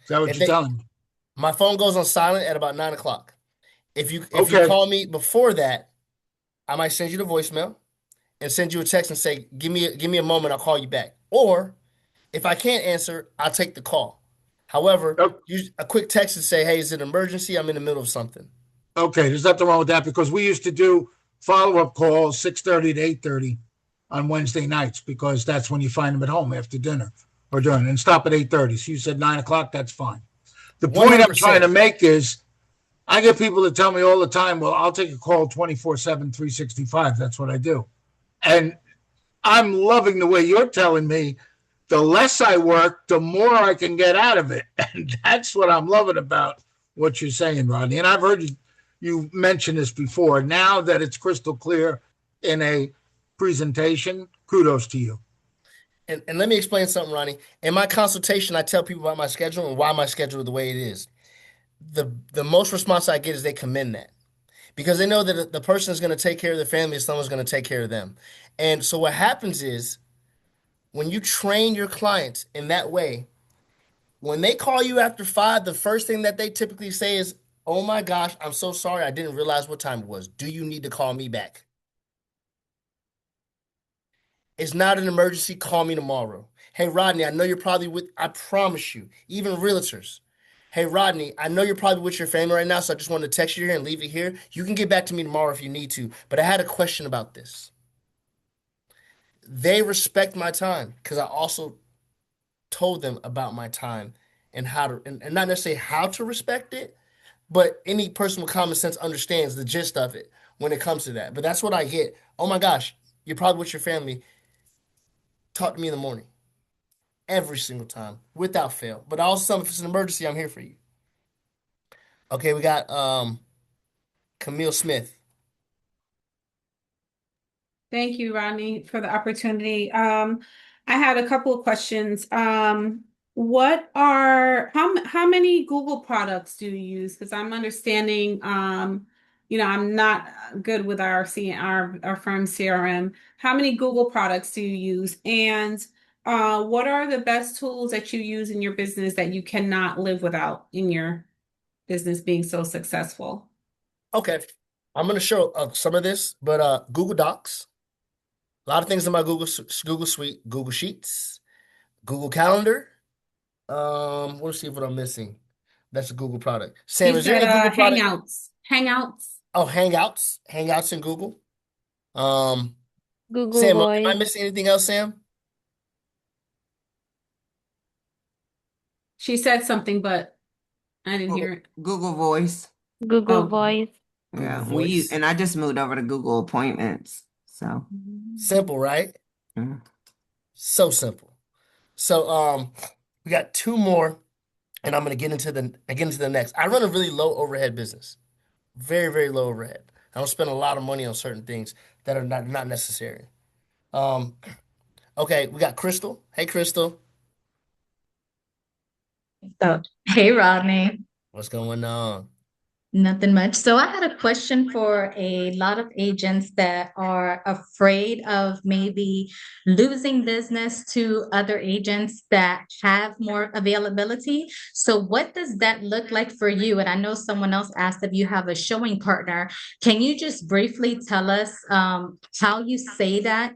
Is that what you're telling me? My phone goes on silent at about 9 o'clock. If you call me before that, I might send you the voicemail and send you a text and say, give me a moment, I'll call you back. Or if I can't answer, I'll take the call. However, use a quick text and say, "Hey, is it an emergency? I'm in the middle of something." Okay, there's nothing wrong with that because we used to do follow-up calls 6:30 to 8:30 on Wednesday nights because that's when you find them at home after dinner or during and stop at 8:30. So you said 9 o'clock, that's fine. The point 100%. I'm trying to make is I get people to tell me all the time, well, I'll take a call 24/7, 365. That's what I do. And I'm loving the way you're telling me the less I work, the more I can get out of it. And that's what I'm loving about what you're saying, Rodney. And I've heard you mention this before. Now that it's crystal clear in a presentation. Kudos to you. And let me explain something, Ronnie. In my consultation, I tell people about my schedule and why my schedule is the way it is. The most response I get is they commend that because they know that the person is going to take care of their family, someone's going to take care of them. And so what happens is when you train your clients in that way, when they call you after 5, the first thing that they typically say is, "Oh my gosh, I'm so sorry. I didn't realize what time it was. Do you need to call me back?" It's not an emergency. Call me tomorrow. Hey, Rodney, I know you're probably with, I promise you, even realtors. Hey, Rodney, I know you're probably with your family right now, so I just wanted to text you here and leave it here. You can get back to me tomorrow if you need to, but I had a question about this. They respect my time because I also told them about my time and how to, and not necessarily how to respect it, but any person with common sense understands the gist of it when it comes to that. But that's what I get. Oh my gosh, you're probably with your family. Talk to me in the morning. Every single time, without fail. But also, if it's an emergency, I'm here for you. Okay, we got Camille Smith. Thank you, Rodney, for the opportunity. I had a couple of questions. How many Google products do you use? Because I'm understanding, I'm not good with our firm CRM. How many Google products do you use? And what are the best tools that you use in your business that you cannot live without in your business being so successful? Okay, I'm gonna show some of this, but Google Docs, a lot of things in my Google Suite, Google Sheets, Google Calendar. Let's see what I'm missing. That's a Google product. You Sam, is there said any Google product? Hangouts. Hangouts. Oh, Hangouts in Google. Um, Google Sam, am I Voice, missing anything else, Sam? She said something, but I didn't hear Google, it. Google Voice. Google Oh, Voice. Google Yeah, Voice. and I just moved over to Google Appointments. So, Simple, right? mm. So simple. So we got two more, and I'm gonna get into the next. I run a really low overhead business. Very, very low overhead. I don't spend a lot of money on certain things that are not necessary. Um, okay, we got Crystal. Hey Crystal. So, hey Rodney, What's going on? nothing much. So, I had a question for a lot of agents that are afraid of maybe losing business to other agents that have more availability. So, what does that look like for you? And I know someone else asked if you have a showing partner. Can you just briefly tell us how you say that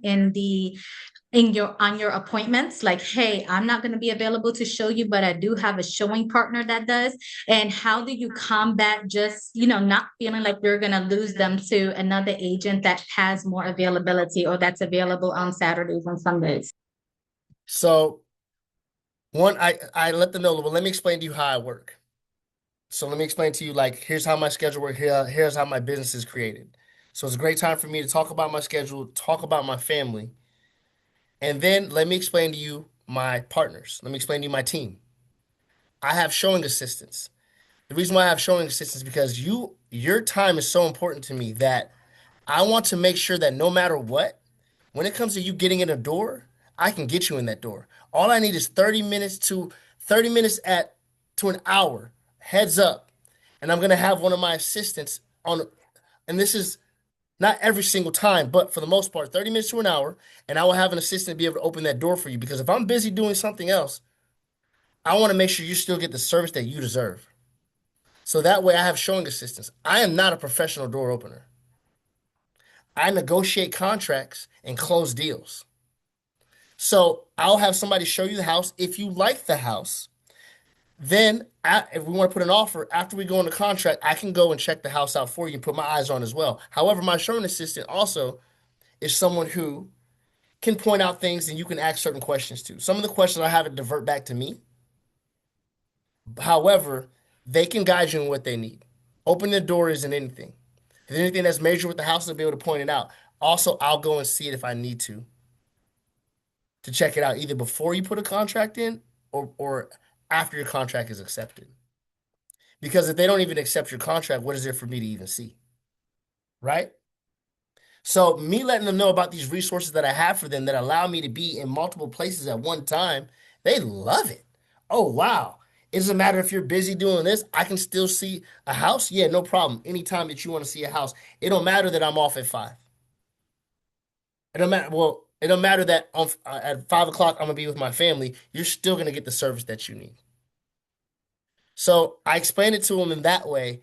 in your on your appointments, like, hey, I'm not going to be available to show you, but I do have a showing partner that does? And how do you combat just, not feeling like you're going to lose them to another agent that has more availability or that's available on Saturdays and Sundays? So one, I let them know. Well, let me explain to you how I work. So let me explain to you like here's how my schedule works. Here's how my business is created. So it's a great time for me to talk about my schedule, talk about my family, and then let me explain to you my partners. Let me explain to you my team. I have showing assistants. The reason why I have showing assistants is because your time is so important to me that I want to make sure that no matter what, when it comes to you getting in a door, I can get you in that door. All I need is 30 minutes at to an hour, heads up. And I'm gonna have one of my assistants on, and this is not every single time, but for the most part, 30 minutes to an hour, and I will have an assistant be able to open that door for you because if I'm busy doing something else, I want to make sure you still get the service that you deserve. So that way I have showing assistants. I am not a professional door opener. I negotiate contracts and close deals. So I'll have somebody show you the house. If you like the house, then if we want to put an offer after we go into contract, I can go and check the house out for you and put my eyes on as well. However, my showing assistant also is someone who can point out things and you can ask certain questions to. Some of the questions I have it divert back to me. However, they can guide you in what they need. Open the door isn't anything. If there's anything that's major with the house, they'll be able to point it out. Also, I'll go and see it if I need to check it out either before you put a contract in or after your contract is accepted. Because if they don't even accept your contract, what is there for me to even see? Right? So me letting them know about these resources that I have for them that allow me to be in multiple places at one time, they love it. Oh wow. It doesn't matter if you're busy doing this, I can still see a house. Yeah, no problem. Anytime that you want to see a house, it don't matter that I'm off at 5. It don't matter. Well, it don't matter that at 5 o'clock I'm gonna be with my family. You're still gonna get the service that you need. So I explained it to them in that way,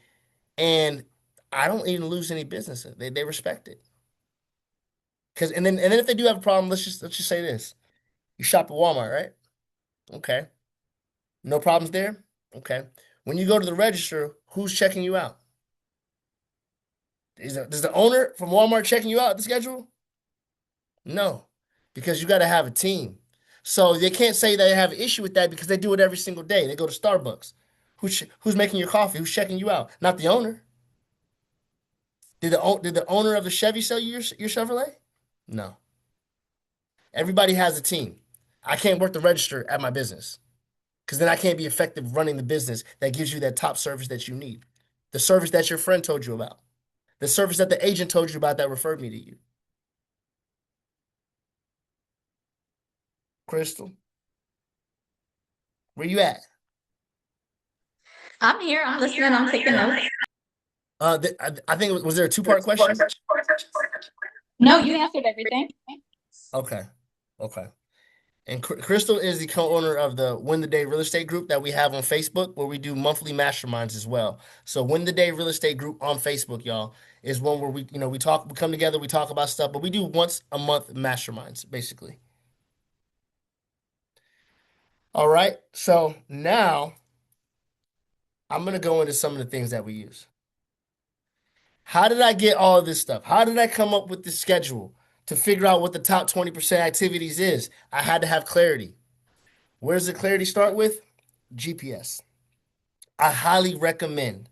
and I don't even lose any business. They respect it. Cause and then if they do have a problem, let's just say this. You shop at Walmart, right? Okay. No problems there? Okay. When you go to the register, who's checking you out? Does the owner from Walmart checking you out at the schedule? No. Because you got to have a team. So they can't say they have an issue with that because they do it every single day. They go to Starbucks. Who's making your coffee? Who's checking you out? Not the owner. Did the owner of the Chevy sell you your Chevrolet? No. Everybody has a team. I can't work the register at my business because then I can't be effective running the business that gives you that top service that you need. The service that your friend told you about. The service that the agent told you about that referred me to you. Crystal, where you at? I'm here. I'm listening. I'm taking notes. I think was there a two-part question? No, you answered everything. Okay. Okay. And Crystal is the co-owner of the Win the Day Real Estate Group that we have on Facebook, where we do monthly masterminds as well. So Win the Day Real Estate Group on Facebook, y'all, is one where we talk, we come together, we talk about stuff, but we do once a month masterminds, basically. All right. So now I'm gonna go into some of the things that we use. How did I get all of this stuff? How did I come up with the schedule to figure out what the top 20% activities is? I had to have clarity. Where does the clarity start with? GPS. I highly recommend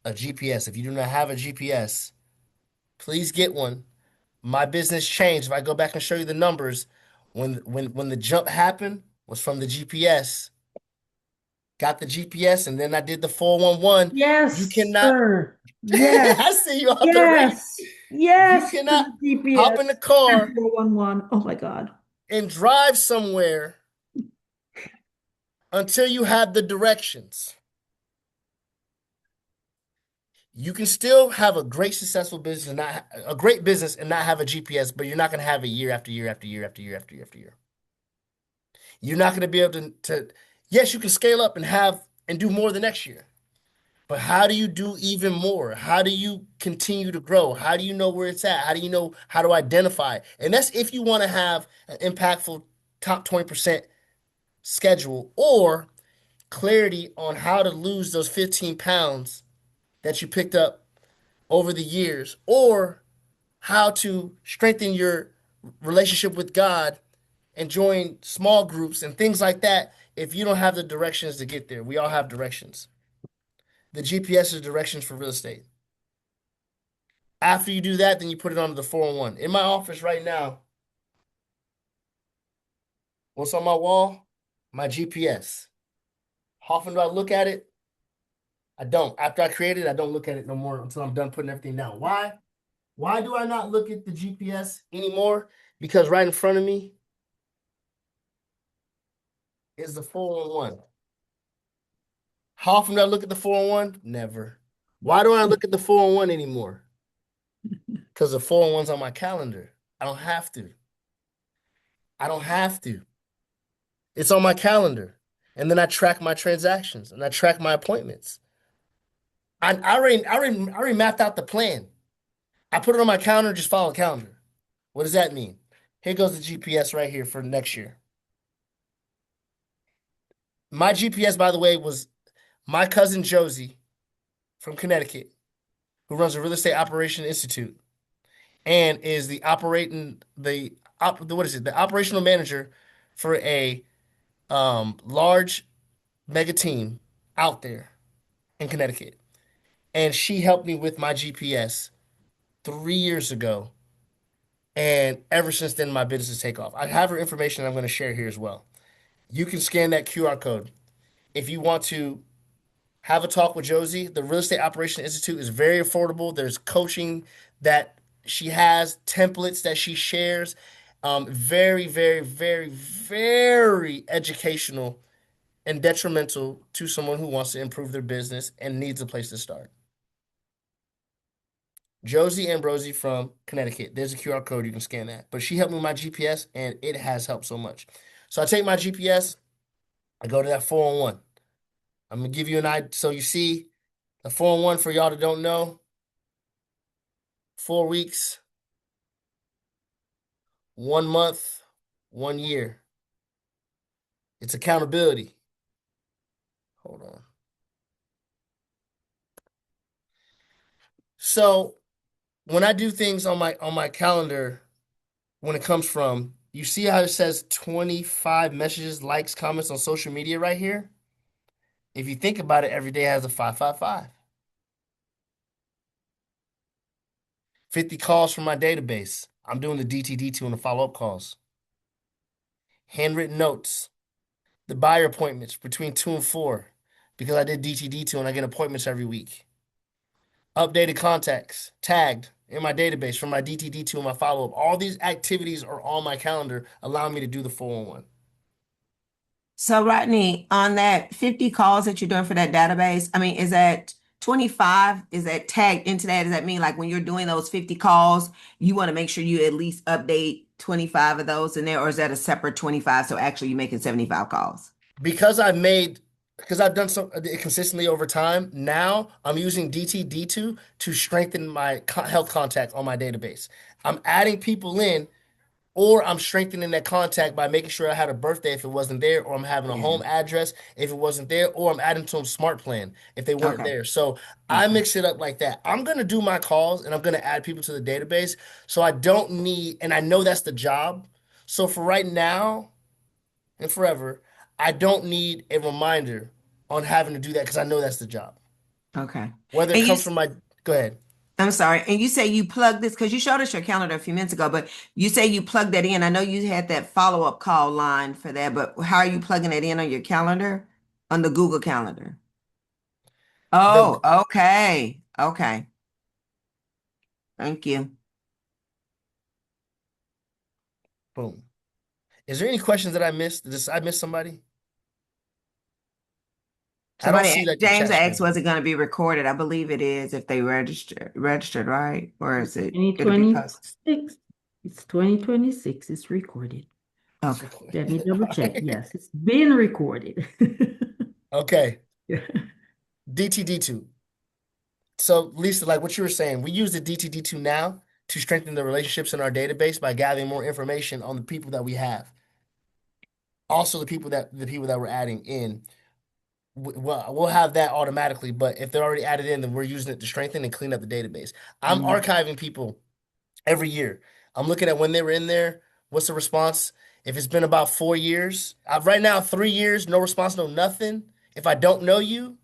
a GPS. If you do not have a GPS, please get one. My business changed. If I go back and show you the numbers, when the jump happened was from the GPS. Got the GPS, and then I did the 411. You Yes, cannot. sir. Yes, I see you out the ring. yes, You yes, to cannot the hop GPS in the car and 411. Oh my God. and drive somewhere until you have the directions. You can still have a great successful business and not a great business and not have a GPS, but you're not going to have it year after year after year after year after year after year. You're not going to be able to yes, you can scale up and have and do more the next year. But how do you do even more? How do you continue to grow? How do you know where it's at? How do you know how to identify? And that's if you want to have an impactful top 20% schedule or clarity on how to lose those 15 pounds that you picked up over the years, or how to strengthen your relationship with God and join small groups and things like that. If you don't have the directions to get there, we all have directions. The GPS is directions for real estate. After you do that, then you put it onto the 401. In my office right now, what's on my wall? My GPS. How often do I look at it? I don't. After I create it, I don't look at it no more until I'm done putting everything down. Why? Why do I not look at the GPS anymore? Because right in front of me is the 411. How often do I look at the 411? Never. Why do I look at the 411 anymore? Because the 411's on my calendar. I don't have to. I don't have to. It's on my calendar. And then I track my transactions and I track my appointments. I already mapped out the plan. I put it on my calendar, just follow the calendar. What does that mean? Here goes the GPS right here for next year. My GPS, by the way, was my cousin Josie from Connecticut, who runs a real estate operation institute and is the operational manager for a large mega team out there in Connecticut. And she helped me with my GPS 3 years ago. And ever since then, my business has taken off. I have her information I'm going to share here as well. You can scan that QR code. If you want to have a talk with Josie, the Real Estate Operation Institute is very affordable. There's coaching that She has templates that she shares. Very, very, very, very educational and detrimental to someone who wants to improve their business and needs a place to start. Josie Ambrosi from Connecticut. There's a QR code. You can scan that. But she helped me with my GPS, and it has helped so much. So I take my GPS. I go to that 411. I'm going to give you an idea. So you see the 411 for y'all that don't know, 4 weeks, 1 month, 1 year. It's accountability. Hold on. So when I do things on my calendar, when it comes from, you see how it says 25 messages, likes, comments on social media right here? If you think about it, every day has a 555. 50 calls from my database. I'm doing the DTD2 and the follow-up calls. Handwritten notes. The buyer appointments between 2 and 4 because I did DTD2 and I get appointments every week. Updated contacts tagged in my database from my DTD2 and my follow-up. All these activities are on my calendar, allowing me to do the 411. So Rodney, on that 50 calls that you're doing for that database, I mean, is that 25? Is that tagged into that? Does that mean like when you're doing those 50 calls, you want to make sure you at least update 25 of those in there, or is that a separate 25? So actually you're making 75 calls. Because I've done so consistently over time, now I'm using DTD2 to strengthen my health contact on my database. I'm adding people in, or I'm strengthening that contact by making sure I had a birthday if it wasn't there, or I'm having a Yeah. home address if it wasn't there, or I'm adding to them smart plan if they weren't Okay. there. So I Okay. mix it up like that. I'm gonna do my calls and I'm gonna add people to the database. So I don't need, and I know that's the job. So for right now and forever, I don't need a reminder on having to do that because I know that's the job. Okay. Whether it And you, comes from my, go ahead. I'm sorry. And you say you plug this because you showed us your calendar a few minutes ago, but you say you plug that in. I know you had that follow-up call line for that, but how are you plugging it in on your calendar? On the Google Calendar? The Oh, okay. Okay. Thank you. boom. Is there any questions that I missed? Did I miss somebody? I don't Somebody see asked, like the James chat asked, screen. was it going to be recorded? I believe it is if they registered, right? Or is it going to be posted? 2026. It's 2026. It's recorded. It's Okay. recorded. Let me double All check. right. Yes, it's been recorded. Okay. Yeah. DTD2. So, Lisa, like what you were saying, we use the DTD2 now to strengthen the relationships in our database by gathering more information on the people that we have. Also, the people that we're adding in. We'll have that automatically, but if they're already added in, then we're using it to strengthen and clean up the database. I'm Mhm. archiving people every year. I'm looking at when they were in there, what's the response? If it's been about 4 years, right now 3 years, no response, no nothing. If I don't know you,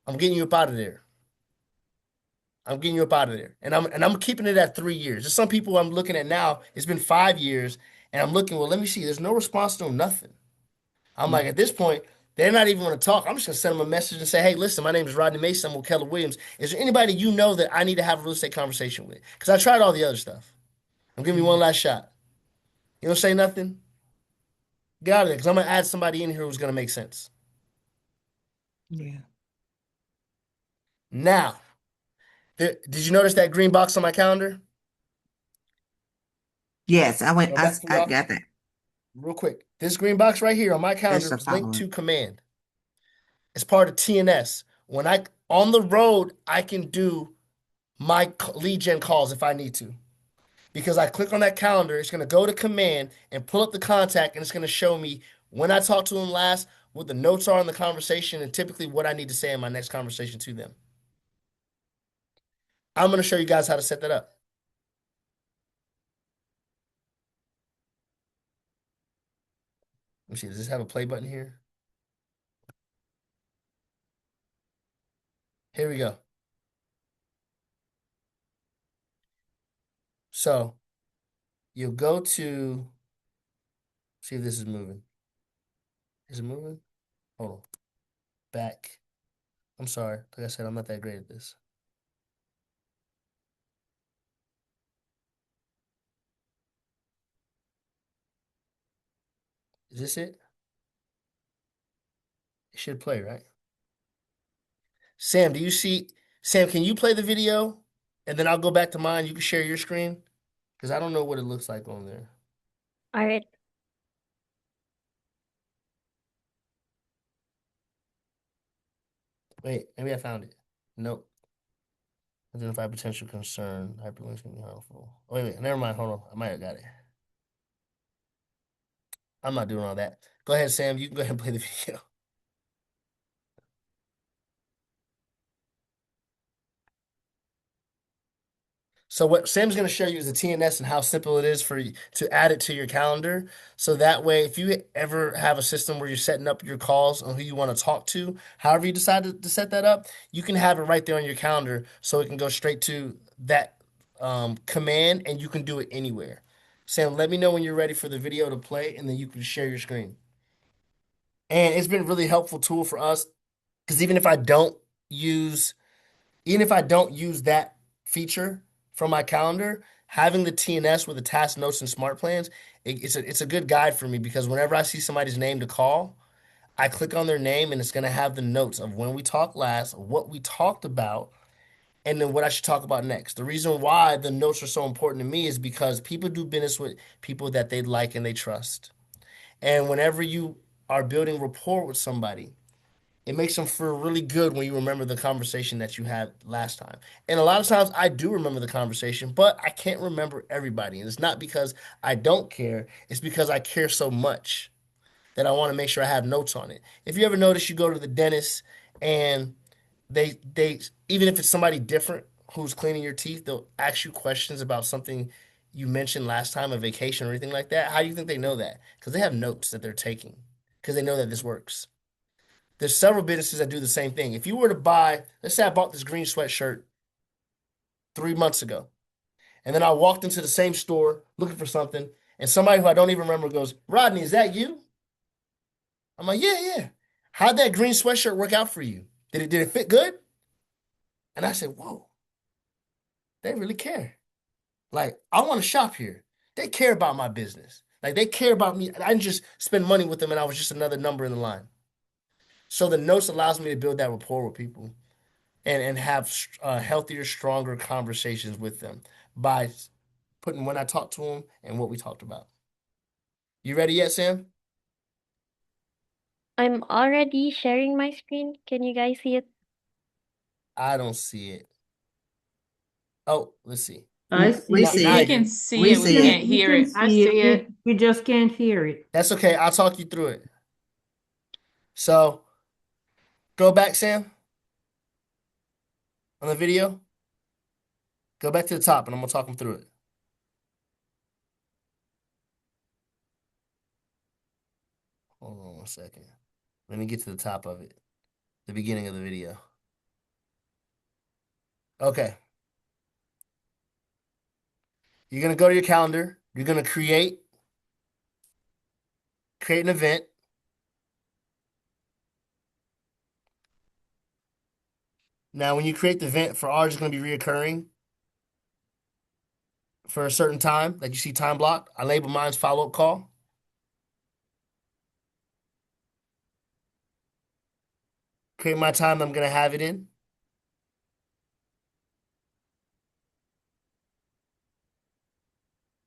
I'm getting you up out of there. I'm getting you up out of there. And I'm keeping it at 3 years. There's some people I'm looking at now, it's been 5 years, and I'm looking, well, let me see. There's no response, no nothing. I'm like, at this point, they're not even going to talk. I'm just going to send them a message and say, hey, listen, my name is Rodney Mason. I'm with Keller Williams. Is there anybody you know that I need to have a real estate conversation with? Because I tried all the other stuff. I'm giving you one last shot. You don't say nothing? Get out of there because I'm going to add somebody in here who's going to make sense. Yeah. Now, did you notice that green box on my calendar? Yes, Go back for I y'all got that. real quick. This green box right here on my That's calendar the is linked follow-up. to Command. It's part of TNS. When I on the road, I can do my lead gen calls if I need to. Because I click on that calendar, it's going to go to Command and pull up the contact, and it's going to show me when I talked to them last, what the notes are in the conversation, and typically what I need to say in my next conversation to them. I'm going to show you guys how to set that up. Let me see. Does this have a play button here? Here we go. So you'll go to see if this is moving. Is it moving? Hold on. Back. I'm sorry. Like I said, I'm not that great at this. Is this it? It should play, right? Sam, do you see? Sam, can you play the video? And then I'll go back to mine. You can share your screen because I don't know what it looks like on there. All right. Wait, maybe I found it. Nope. Identify potential concern. Hyperlinks can be harmful. Oh, wait a minute. Never mind. Hold on. I might have got it. I'm not doing all that. Go ahead, Sam. You can go ahead and play the video. So what Sam's going to show you is the TNS and how simple it is for you to add it to your calendar. So that way, if you ever have a system where you're setting up your calls on who you want to talk to, however you decide to set that up, you can have it right there on your calendar so it can go straight to that command and you can do it anywhere. Sam, let me know when you're ready for the video to play and then you can share your screen. And it's been a really helpful tool for us because use even if I don't use that feature from my calendar, having the TNS with the task notes and smart plans, it's a good guide for me because whenever I see somebody's name to call, I click on their name and it's going to have the notes of when we talked last, what we talked about, and then what I should talk about next. The reason why the notes are so important to me is because people do business with people that they like and they trust. And whenever you are building rapport with somebody, it makes them feel really good when you remember the conversation that you had last time. And a lot of times I do remember the conversation, but I can't remember everybody. And it's not because I don't care, it's because I care so much that I want to make sure I have notes on it. If you ever notice you go to the dentist and they even if it's somebody different who's cleaning your teeth, they'll ask you questions about something you mentioned last time, a vacation or anything like that. How do you think they know that? Because they have notes that they're taking because they know that this works. There's several businesses that do the same thing. If you were to buy, let's say I bought this green sweatshirt 3 months ago, and then I walked into the same store looking for something, and somebody who I don't even remember goes, Rodney, is that you? I'm like, yeah, yeah. How'd that green sweatshirt work out for you? Did it fit good? And I said, whoa, they really care. Like, I want to shop here. They care about my business. Like, they care about me. I didn't just spend money with them and I was just another number in the line. So the notes allows me to build that rapport with people and have healthier, stronger conversations with them by putting when I talk to them and what we talked about. You ready yet, Sam? I'm already sharing my screen. Can you guys see it? I don't see it. Oh, let's see. I We see see it. We it. can see We it, we see it. can't We hear can it. I see see it. We just can't hear it. That's okay. I'll talk you through it. So go back, Sam, on the video. Go back to the top and I'm going to talk them through it. Hold on 1 second. Let me get to the top of it, the beginning of the video. Okay. You're going to go to your calendar. You're going to create an event. Now, when you create the event for ours, it's going to be reoccurring for a certain time. Like you see time block. I label mine's follow-up call. Create my time that I'm going to have it in.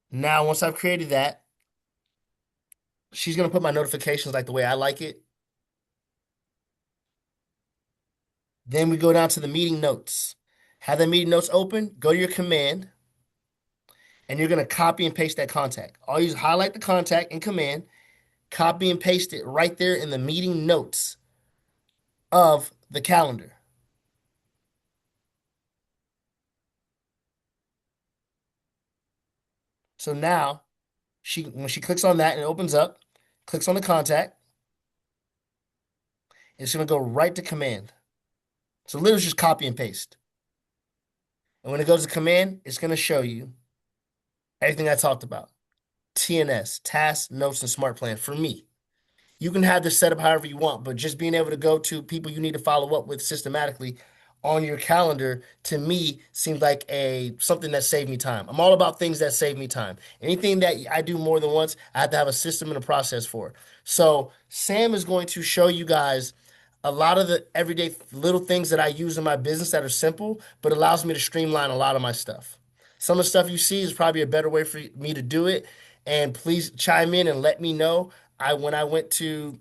Now, once I've created that, she's going to put my notifications like the way I like it. Then we go down to the meeting notes. Have the meeting notes open, go to your command, and you're going to copy and paste that contact. All you highlight the contact in command, copy and paste it right there in the meeting notes of the calendar. So now, when she clicks on that and it opens up, clicks on the contact, it's going to go right to command. So literally just copy and paste. And when it goes to command, it's going to show you everything I talked about. TNS, task, notes, and smart plan for me. You can have this set up however you want, but just being able to go to people you need to follow up with systematically on your calendar to me seems like a something that saved me time. I'm all about things that save me time. Anything that I do more than once, I have to have a system and a process for. So Sam is going to show you guys a lot of the everyday little things that I use in my business that are simple, but allows me to streamline a lot of my stuff. Some of the stuff you see is probably a better way for me to do it. And please chime in and let me know. When I went to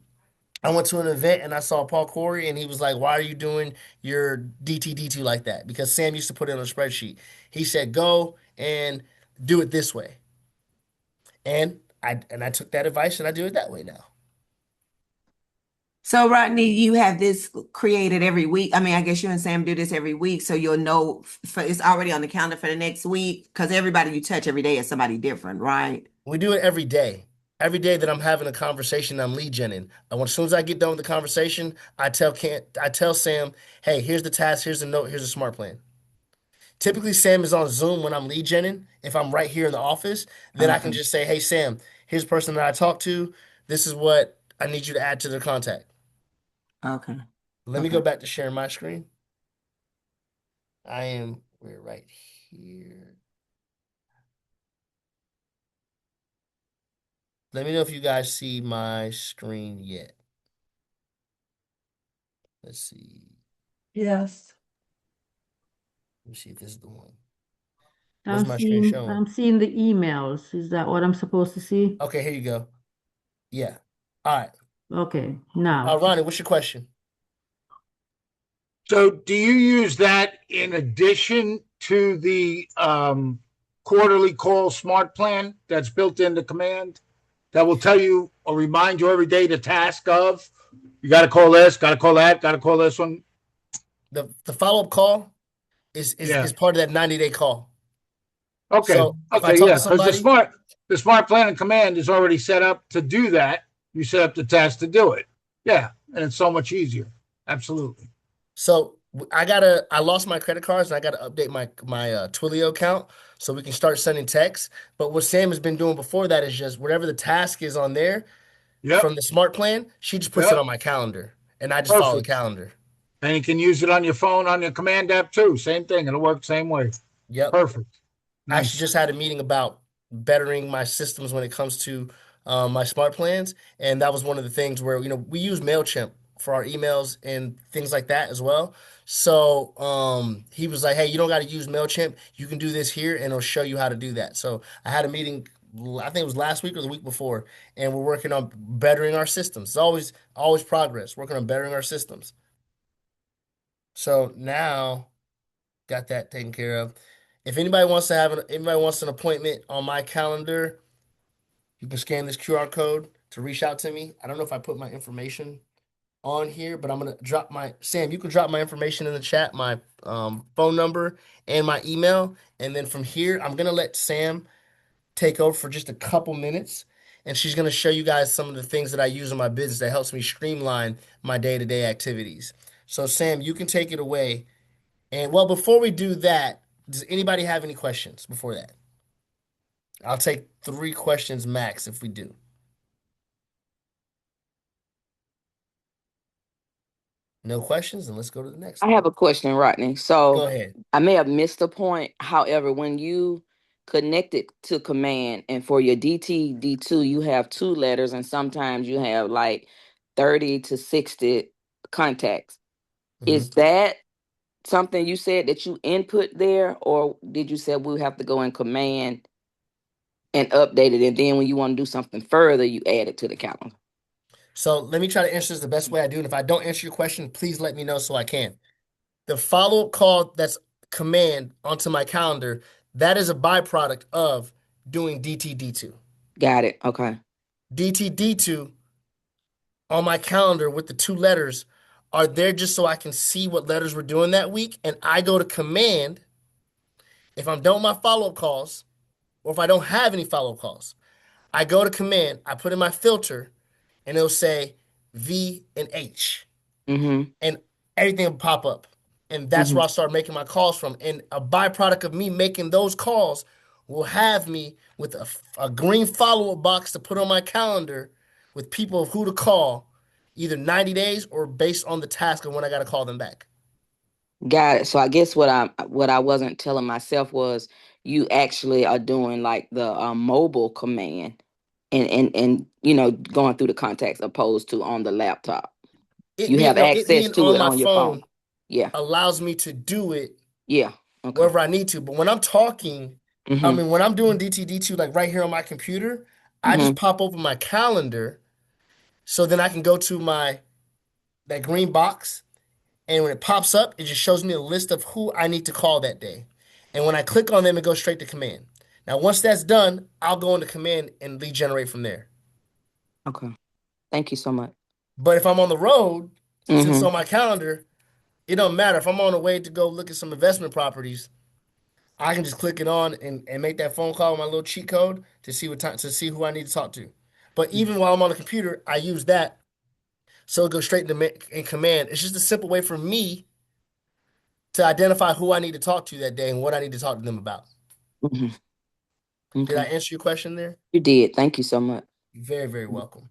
an event and I saw Paul Corey and he was like, "Why are you doing your DTD2 like that?" Because Sam used to put it on a spreadsheet. He said, "Go and do it this way." And I took that advice and I do it that way now. So, Rodney, you have this created every week. I mean, I guess you and Sam do this every week, so you'll know for it's already on the calendar for the next week because everybody you touch every day is somebody different, right? We do it every day. Every day that I'm having a conversation, I'm lead genning. As soon as I get done with the conversation, I tell Sam, "Hey, here's the task, here's the note, here's a smart plan." Typically, Sam is on Zoom when I'm lead genning. If I'm right here in the office, then I can Okay. just say, "Hey, Sam, here's the person that I talked to. This is what I need you to add to their contact." Okay. Let me Okay. go back to sharing my screen. We're right here. Let me know if you guys see my screen yet. Let's see. Yes. Let me see if this is the one. What's I'm my screen seeing showing? I'm seeing the emails. Is that what I'm supposed to see? Okay, here you go. Yeah. All right. Okay, now. Ronnie, what's your question? So do you use that in addition to the quarterly call smart plan that's built into command that will tell you or remind you every day the task of you got to call this, got to call that, got to call this one? The follow-up call Yeah. is part of that 90-day call. Okay. So if I Okay. talk Yeah. to Because somebody, the smart plan and command is already set up to do that. You set up the task to do it. Yeah. And it's so much easier. Absolutely. so I lost my credit cards and I gotta update my Twilio account so we can start sending texts. But what Sam has been doing before that is just whatever the task is on there Yep. from the smart plan, she just puts it Yep. on my calendar and I just follow the Perfect. calendar. And you can use it on your phone on your command app too. Same thing. It'll work the same way. Yep. Perfect. I actually Nice. just had a meeting about bettering my systems when it comes to my smart plans, and that was one of the things where we use Mailchimp for our emails and things like that as well. So he was like, "Hey, you don't got to use Mailchimp. You can do this here, and it'll show you how to do that." So I had a meeting. I think it was last week or the week before, and we're working on bettering our systems. It's always progress. Working on bettering our systems. So now got that taken care of. If anybody wants an appointment on my calendar, you can scan this QR code to reach out to me. I don't know if I put my information on here, but I'm gonna drop my Sam. You can drop my information in the chat, my phone number and my email, and then from here, I'm gonna let Sam take over for just a couple minutes, and she's gonna show you guys some of the things that I use in my business that helps me streamline my day-to-day activities. So Sam, you can take it away. And well, before we do that, does anybody have any questions before that? I'll take 3 questions max if we do. No questions, then let's go to the next I one. have a question, Rodney. Go So ahead. I may have missed a point. However, when you connect it to command and for your DTD2, you have 2 letters and sometimes you have like 30 to 60 contacts. Mhm. Is that something you said that you input there, or did you say we'll have to go in command and update it? And then when you want to do something further, you add it to the calendar. So let me try to answer this the best way I do. And if I don't answer your question, please let me know so I can. The follow-up call that's command onto my calendar, that is a byproduct of doing DTD2. Got it. Okay. DTD2 on my calendar with the 2 letters are there just so I can see what letters we're doing that week. And I go to command if I'm done with my follow-up calls or if I don't have any follow-up calls. I go to command, I put in my filter, and it'll say V and H, Mm-hmm. and everything will pop up. And that's Mm-hmm. where I start making my calls from. And a byproduct of me making those calls will have me with a green follow-up box to put on my calendar with people of who to call, either 90 days or based on the task of when I got to call them back. Got it. So I guess what I wasn't telling myself was you actually are doing like the mobile command and going through the contacts opposed to on the laptop. It You being have no, it access being to on it my on your phone. phone Yeah. allows me to do it Yeah. Okay. wherever I need to. But when I'm talking, I Mm-hmm. mean, when I'm doing DTD2, like right here on my computer, I just Mm-hmm. pop open my calendar so then I can go to my that green box. And when it pops up, it just shows me a list of who I need to call that day. And when I click on them, it goes straight to command. Now, once that's done, I'll go into command and lead generate from there. Okay. Thank you so much. But if I'm on the road, since it's Mm-hmm. on my calendar, it don't matter. If I'm on the way to go look at some investment properties, I can just click it on and make that phone call with my little cheat code to see what time to see who I need to talk to. But even while I'm on the computer, I use that so it goes straight in command. It's just a simple way for me to identify who I need to talk to that day and what I need to talk to them about. Mm-hmm. Did I Okay. answer your question there? You did. Thank you so much. You're very, very welcome.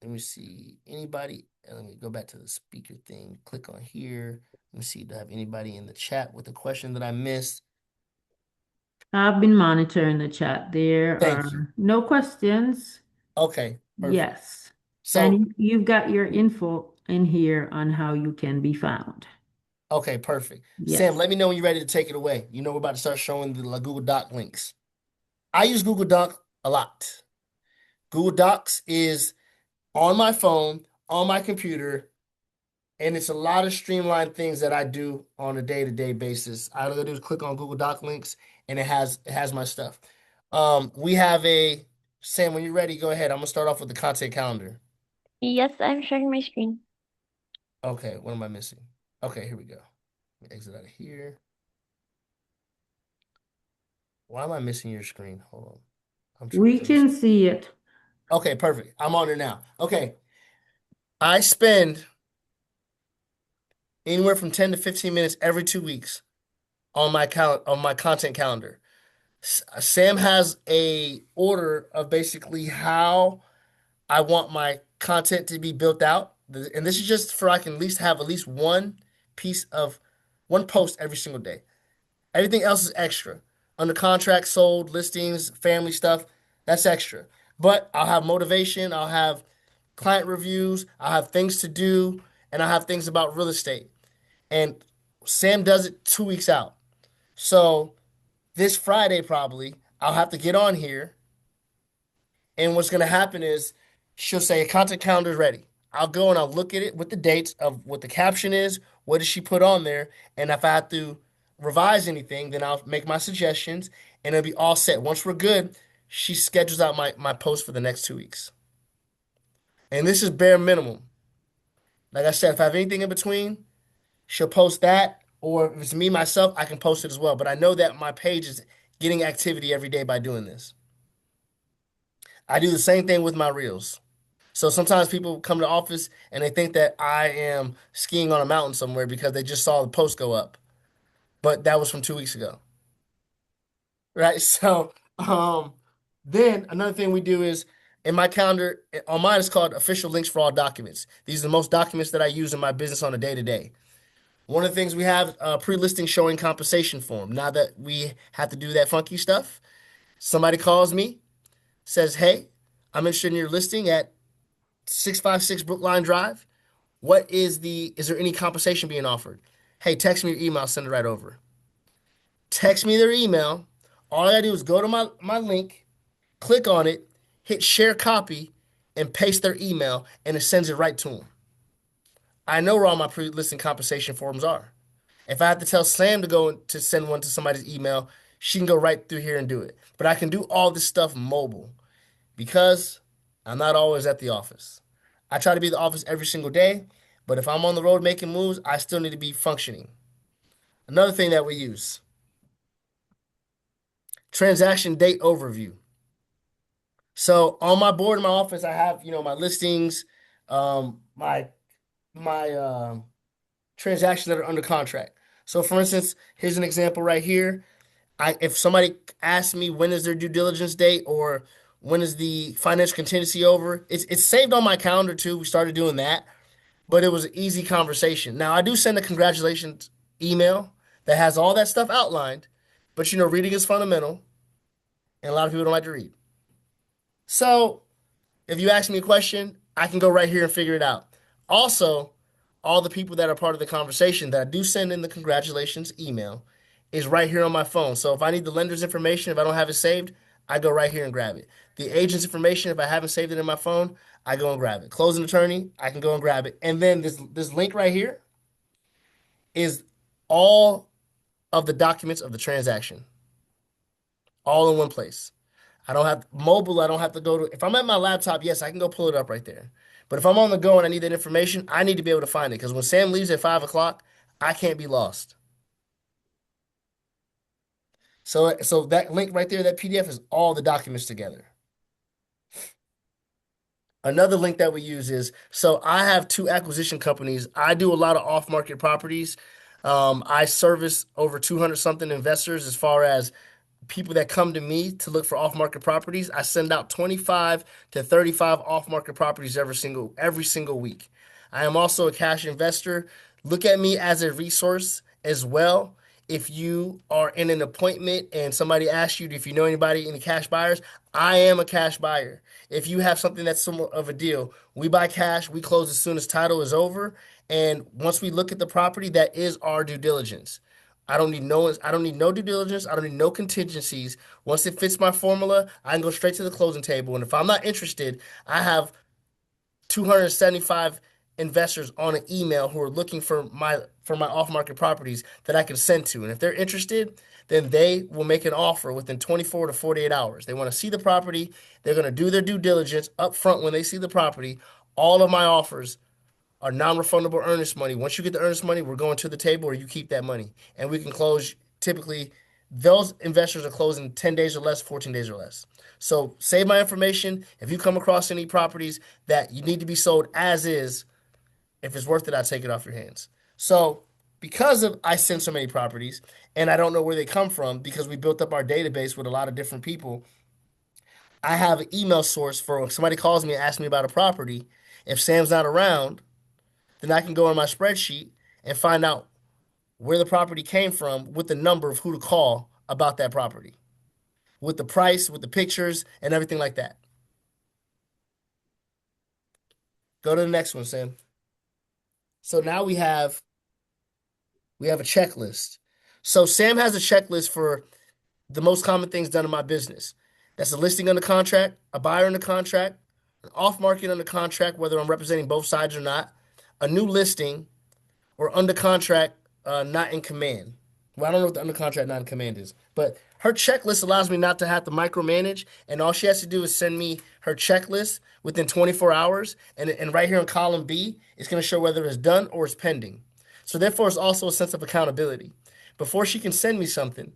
Let me see. Anybody? Let me go back to the speaker thing. Click on here. Let me see. Do I have anybody in the chat with a question that I missed? I've been monitoring the chat. There Thank you. are no questions. Okay, perfect. Yes. So, And you've got your info in here on how you can be found. okay, perfect. Sam, Yes. let me know when you're ready to take it away. You know, we're about to start showing the Google Doc links. I use Google Doc a lot. Google Docs is on my phone, on my computer, and it's a lot of streamlined things that I do on a day-to-day basis. All I gotta do is click on Google Doc links and it has my stuff. We have a Sam, when you're ready, go ahead. I'm gonna start off with the content calendar. Yes, I'm sharing my screen. Okay, what am I missing? Okay, here we go. Let me exit out of here. Why am I missing your screen? Hold on. I'm trying We to finish. can see it. Okay, perfect. I'm on it now. Okay. I spend anywhere from 10 to 15 minutes every 2 weeks on my content calendar. Sam has a order of basically how I want my content to be built out. And this is just for I can at least have at least piece of one post every single day. Everything else is extra. Under contract, sold, listings, family stuff, that's extra. But I'll have motivation, I'll have client reviews, I'll have things to do, and I'll have things about real estate. And Sam does it 2 weeks out. So this Friday, probably, I'll have to get on here. And what's going to happen is she'll say, content calendar is ready. I'll go and I'll look at it with the dates of what the caption is, what did she put on there. And if I have to revise anything, then I'll make my suggestions and it'll be all set. Once we're good, she schedules out my post for the next 2 weeks. And this is bare minimum. Like I said, if I have anything in between, she'll post that. Or if it's me myself, I can post it as well. But I know that my page is getting activity every day by doing this. I do the same thing with my reels. So sometimes people come to the office and they think that I am skiing on a mountain somewhere because they just saw the post go up. But that was from 2 weeks ago. Right? So then another thing we do is in my calendar, on mine it's called official links for all documents. These are the most documents that I use in my business on a day to day. One of the things we have pre-listing showing compensation form. Now that we have to do that funky stuff, somebody calls me, says, "Hey, I'm interested in your listing at 656 Brookline Drive. Is there any compensation being offered? Hey, text me your email, send it right over." Text me their email. All I gotta do is go to my link, click on it, hit share copy, and paste their email, and it sends it right to them. I know where all my pre-listing compensation forms are. If I have to tell Sam to go to send one to somebody's email, she can go right through here and do it. But I can do all this stuff mobile because I'm not always at the office. I try to be at the office every single day, but if I'm on the road making moves, I still need to be functioning. Another thing that we use, transaction date overview. So on my board in my office, I have, my listings, my transactions that are under contract. So for instance, here's an example right here. If somebody asks me when is their due diligence date or when is the financial contingency over, it's saved on my calendar too. We started doing that. but it was an easy conversation. Now I do send a congratulations email that has all that stuff outlined, but reading is fundamental, and a lot of people don't like to read. So if you ask me a question, I can go right here and figure it out. Also, all the people that are part of the conversation that I do send in the congratulations email is right here on my phone. So if I need the lender's information, if I don't have it saved, I go right here and grab it. The agent's information, if I haven't saved it in my phone, I go and grab it. Closing attorney, I can go and grab it. And then this link right here is all of the documents of the transaction, all in one place. I don't have mobile. I don't have to go to. If I'm at my laptop, yes, I can go pull it up right there. But if I'm on the go and I need that information, I need to be able to find it because when Sam leaves at 5 o'clock, I can't be lost. So that link right there, that PDF is all the documents together. Another link that we use is so I have two acquisition companies. I do a lot of off-market properties. I service over 200 something investors as far as people that come to me to look for off-market properties. I send out 25 to 35 off-market properties every single week. I am also a cash investor. Look at me as a resource as well. If you are in an appointment and somebody asks you if you know anybody, any cash buyers, I am a cash buyer. If you have something that's somewhat of a deal, we buy cash, we close as soon as title is over, and once we look at the property, that is our due diligence. I don't need no due diligence. I don't need no contingencies. Once it fits my formula, I can go straight to the closing table. And if I'm not interested, I have 275 investors on an email who are looking for my off-market properties that I can send to. And if they're interested, then they will make an offer within 24 to 48 hours. They want to see the property. They're going to do their due diligence up front when they see the property. All of my offers are non-refundable earnest money. Once you get the earnest money, we're going to the table or you keep that money. And we can close typically those investors are closing 10 days or less, 14 days or less. So save my information. If you come across any properties that you need to be sold as is, if it's worth it, I'll take it off your hands. So because of I send so many properties and I don't know where they come from because we built up our database with a lot of different people, I have an email source for when somebody calls me and asks me about a property. If Sam's not around, then I can go in my spreadsheet and find out where the property came from with the number of who to call about that property, with the price, with the pictures, and everything like that. Go to the next one, Sam. So now we have a checklist. So Sam has a checklist for the most common things done in my business. That's a listing under contract, a buyer under contract, an off market under contract, whether I'm representing both sides or not, a new listing, or under contract, not in command. Well, I don't know what the under contract, not in command is, but her checklist allows me not to have to micromanage, and all she has to do is send me her checklist within 24 hours, and right here in column B, it's going to show whether it's done or it's pending. So therefore, it's also a sense of accountability. Before she can send me something,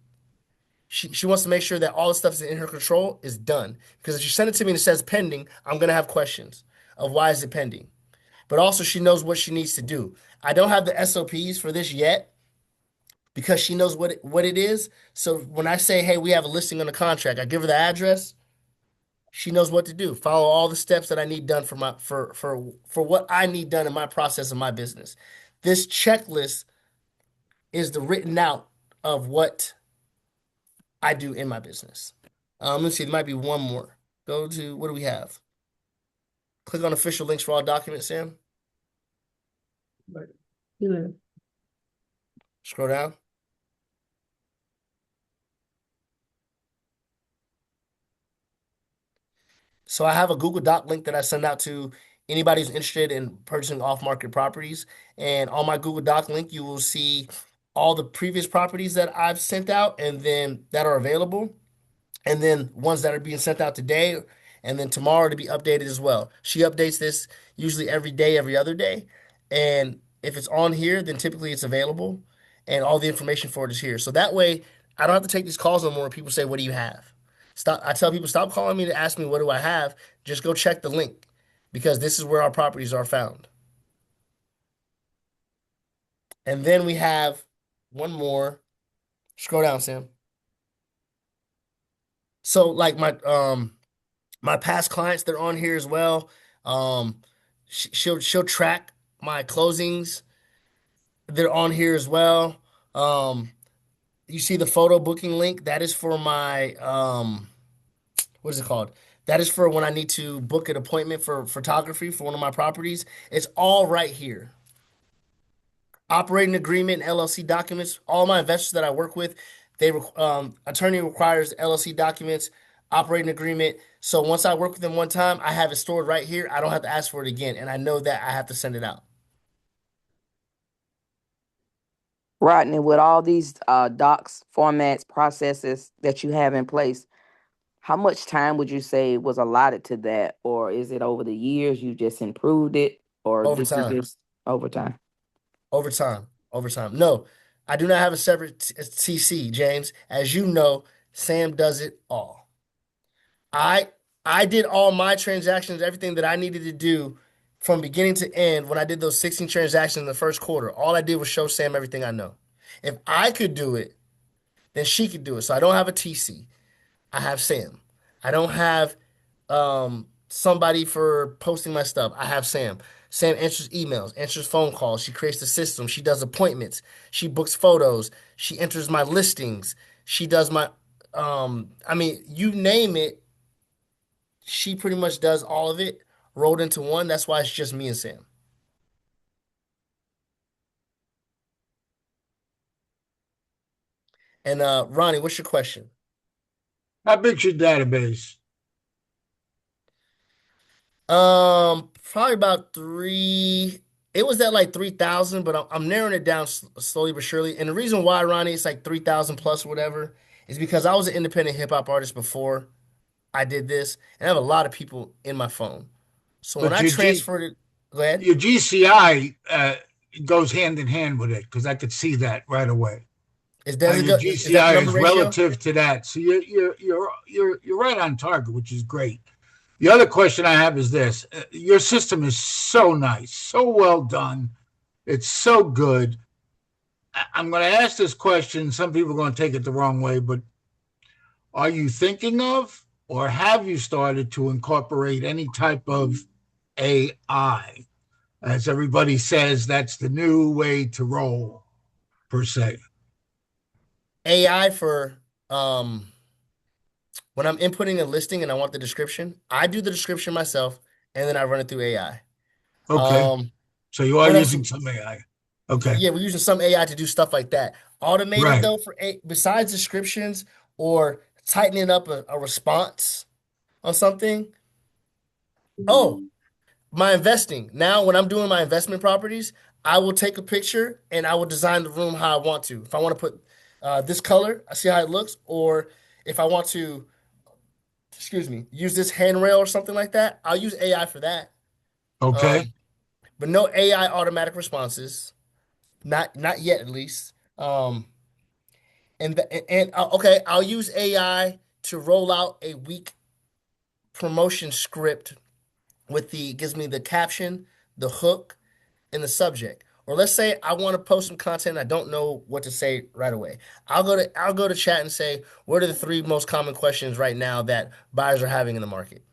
she wants to make sure that all the stuff is in her control is done. Because if she sends it to me and it says pending, I'm going to have questions of why is it pending. But also she knows what she needs to do. I don't have the SOPs for this yet because she knows what it is. So when I say, hey, we have a listing on the contract, I give her the address. She knows what to do. Follow all the steps that I need done for what I need done in my process of my business. This checklist is the written out of what I do in my business. Let's see, there might be one more. Go to what do we have? Click on official links for all documents, Sam. Yeah. Scroll down. So I have a Google Doc link that I send out to anybody who's interested in purchasing off-market properties. And on my Google Doc link, you will see all the previous properties that I've sent out and then that are available, and then ones that are being sent out today, and then tomorrow to be updated as well. She updates this usually every day, every other day. And if it's on here, then typically it's available, and all the information for it is here. So that way, I don't have to take these calls no more when people say, what do you have? Stop. I tell people, stop calling me to ask me, what do I have? Just go check the link because this is where our properties are found. And then we have one more. Scroll down, Sam. So like my past clients, they're on here as well. She'll track my closings, they're on here as well. Um, you see the photo booking link, that is for my what is it called? That is for when I need to book an appointment for photography for one of my properties. It's all right here. Operating agreement, LLC documents. All my investors that I work with, attorney requires LLC documents, operating agreement. So once I work with them one time, I have it stored right here. I don't have to ask for it again, and I know that I have to send it out. Rodney, with all these docs, formats, processes that you have in place, how much time would you say was allotted to that? Or is it over the years you just improved it? Or Over did you time, just over time? over time, over time. No, I do not have a separate TC, James. As you know, Sam does it all. I I did all my transactions, everything that I needed to do from beginning to end when I did those 16 transactions in the first quarter. All I did was show Sam everything I know. If I could do it, then she could do it. So I don't have a TC. I have Sam. I don't have somebody for posting my stuff. I have Sam. Sam answers emails, answers phone calls. She creates the system. She does appointments. She books photos. She enters my listings. She does my I mean, you name it, she pretty much does all of it rolled into one. That's why it's just me and Sam. And Ronnie, what's your question? How big's your database? Probably about three. It was at like 3,000, but I'm narrowing it down slowly but surely. And the reason why, Ronnie, it's like 3,000 plus or whatever, is because I was an independent hip hop artist before I did this, and I have a lot of people in my phone. So when But I transferred it, go ahead. your GCI goes hand in hand with it because I could see that right away. Does it Your go? Is that the GCI number is ratio? relative to that, so you're right on target, which is great. The other question I have is this: your system is so nice, so well done. It's so good. I'm going to ask this question. Some people are going to take it the wrong way, but are you thinking of or have you started to incorporate any type of AI? As everybody says, that's the new way to roll, per se. AI for when I'm inputting a listing and I want the description, I do the description myself and then I run it through AI. Okay. Um, So you are what else? using some AI. Okay. Yeah, we're using some AI to do stuff like that. Automated Right. though, besides descriptions or tightening up a response on something. Oh, my investing. Now, when I'm doing my investment properties, I will take a picture and I will design the room how I want to. If I want to put this color, I see how it looks, or if I want to, excuse me, use this handrail or something like that, I'll use AI for that. Okay. Um, but no AI automatic responses, not yet at least. Okay, I'll use AI to roll out a week promotion script with the gives me the caption, the hook, and the subject. Or let's say I want to post some content, I don't know what to say right away. I'll go to chat and say, what are the three most common questions right now that buyers are having in the market?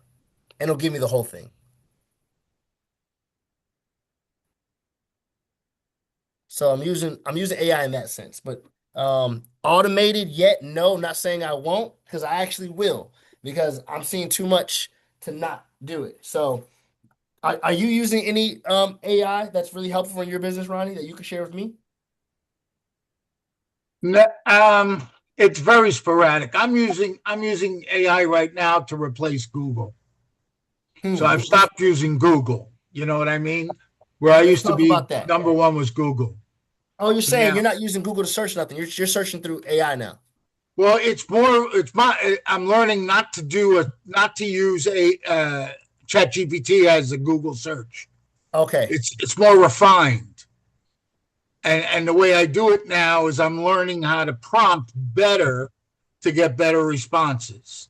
And it'll give me the whole thing. So I'm using AI in that sense, but automated yet, no, not saying I won't, because I actually will, because I'm seeing too much to not do it. So are you using any AI that's really helpful in your business, Ronnie, that you could share with me? No, it's very sporadic. I'm using AI right now to replace Google. So I've Let's stopped using Google. You know what I mean? Where I let's used to talk be about that. number one was Google. Oh, you're So saying now, you're not using Google to search nothing. You're searching through AI now. well, it's more. It's my. I'm learning not to use a Chat GPT as a Google search. Okay. It's more refined. And the way I do it now is I'm learning how to prompt better to get better responses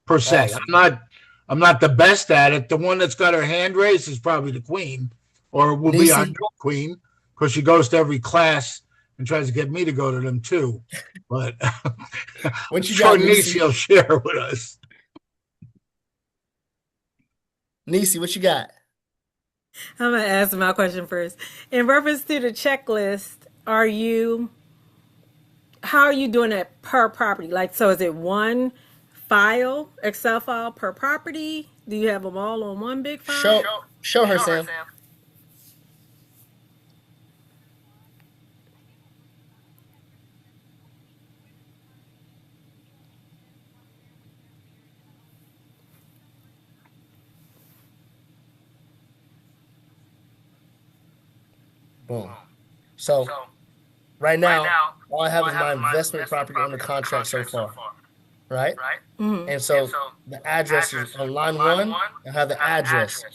per se. Awesome. I'm not the best at it. The one that's got her hand raised is probably the queen, or will be our Nisi, new queen, because she goes to every class and tries to get me to go to them too. But I'm what you sure got, Nisi Nisi? will share with us. Nisi, what you got? I'm gonna ask my question first. In reference to the checklist, are you how are you doing it per property? Like, so is it one file, Excel file per property? Do you have them all on one big file? Show her, Sam. Boom. So right now, all I have is my investment property under contract so far, right? And so the address is on line one. I have the address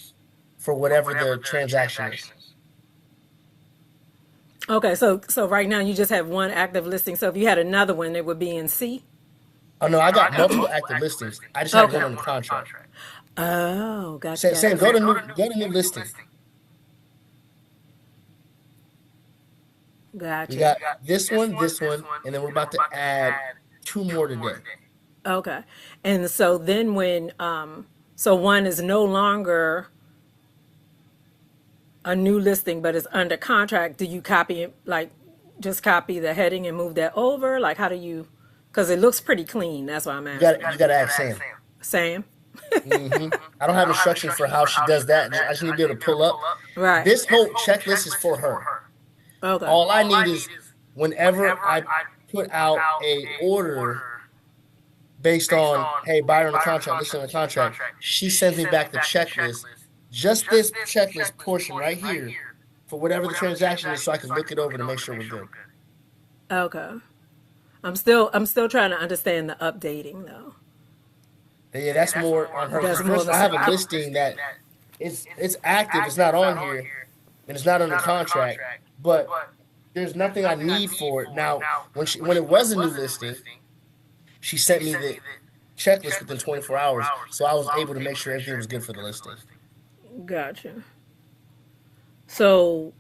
for whatever the transaction is. Okay, so right now you just have one active listing. So if you had another one, it would be in C. Oh no, I got multiple active listings. I just have Okay. one under contract. Oh, gotcha, Sam, gotcha. go to new listing. We Gotcha. got this one, and then we're about to add two more today. Okay. And so then when so one is no longer a new listing but is under contract, do you copy it, like just copy the heading and move that over? Like how do you, because it looks pretty clean. That's why I'm asking. You got to ask Sam. Sam? I don't have instructions for how she does that. I just need to be able to pull up. Right. This whole checklist is for her. Okay. All I need is whenever I put out a order based on, hey, buyer on the contract, listing on the contract, she sends me back the checklist, just this checklist portion right here for whatever the transaction is, so I can look it over to make sure we're good. Okay. I'm still trying to understand the updating though. Yeah, that's more on her. That's more First, of I have a a listing that it's active, it's not on here, and it's not under contract, but there's nothing I need for it. Now, when it was a new listing, she sent me the checklist within 24 hours, so I was able to make sure everything was good for the listing. Gotcha. So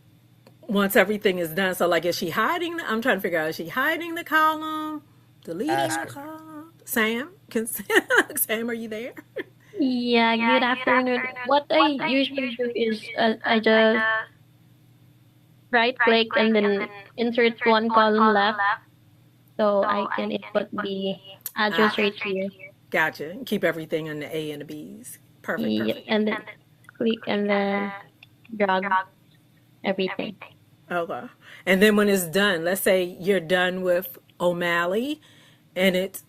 once everything is done, so like is she hiding I'm trying to figure out, is she hiding the column, deleting Ask the her. column? Sam? Sam, are you there? Yeah, good afternoon. What I usually do is I just right click and then insert one column left so I can input the address right here. Gotcha. Keep everything in the A and the B's. Perfect, Yep, perfect. and then click and then drag everything. Okay. And then when it's done, let's say you're done with O'Malley and it's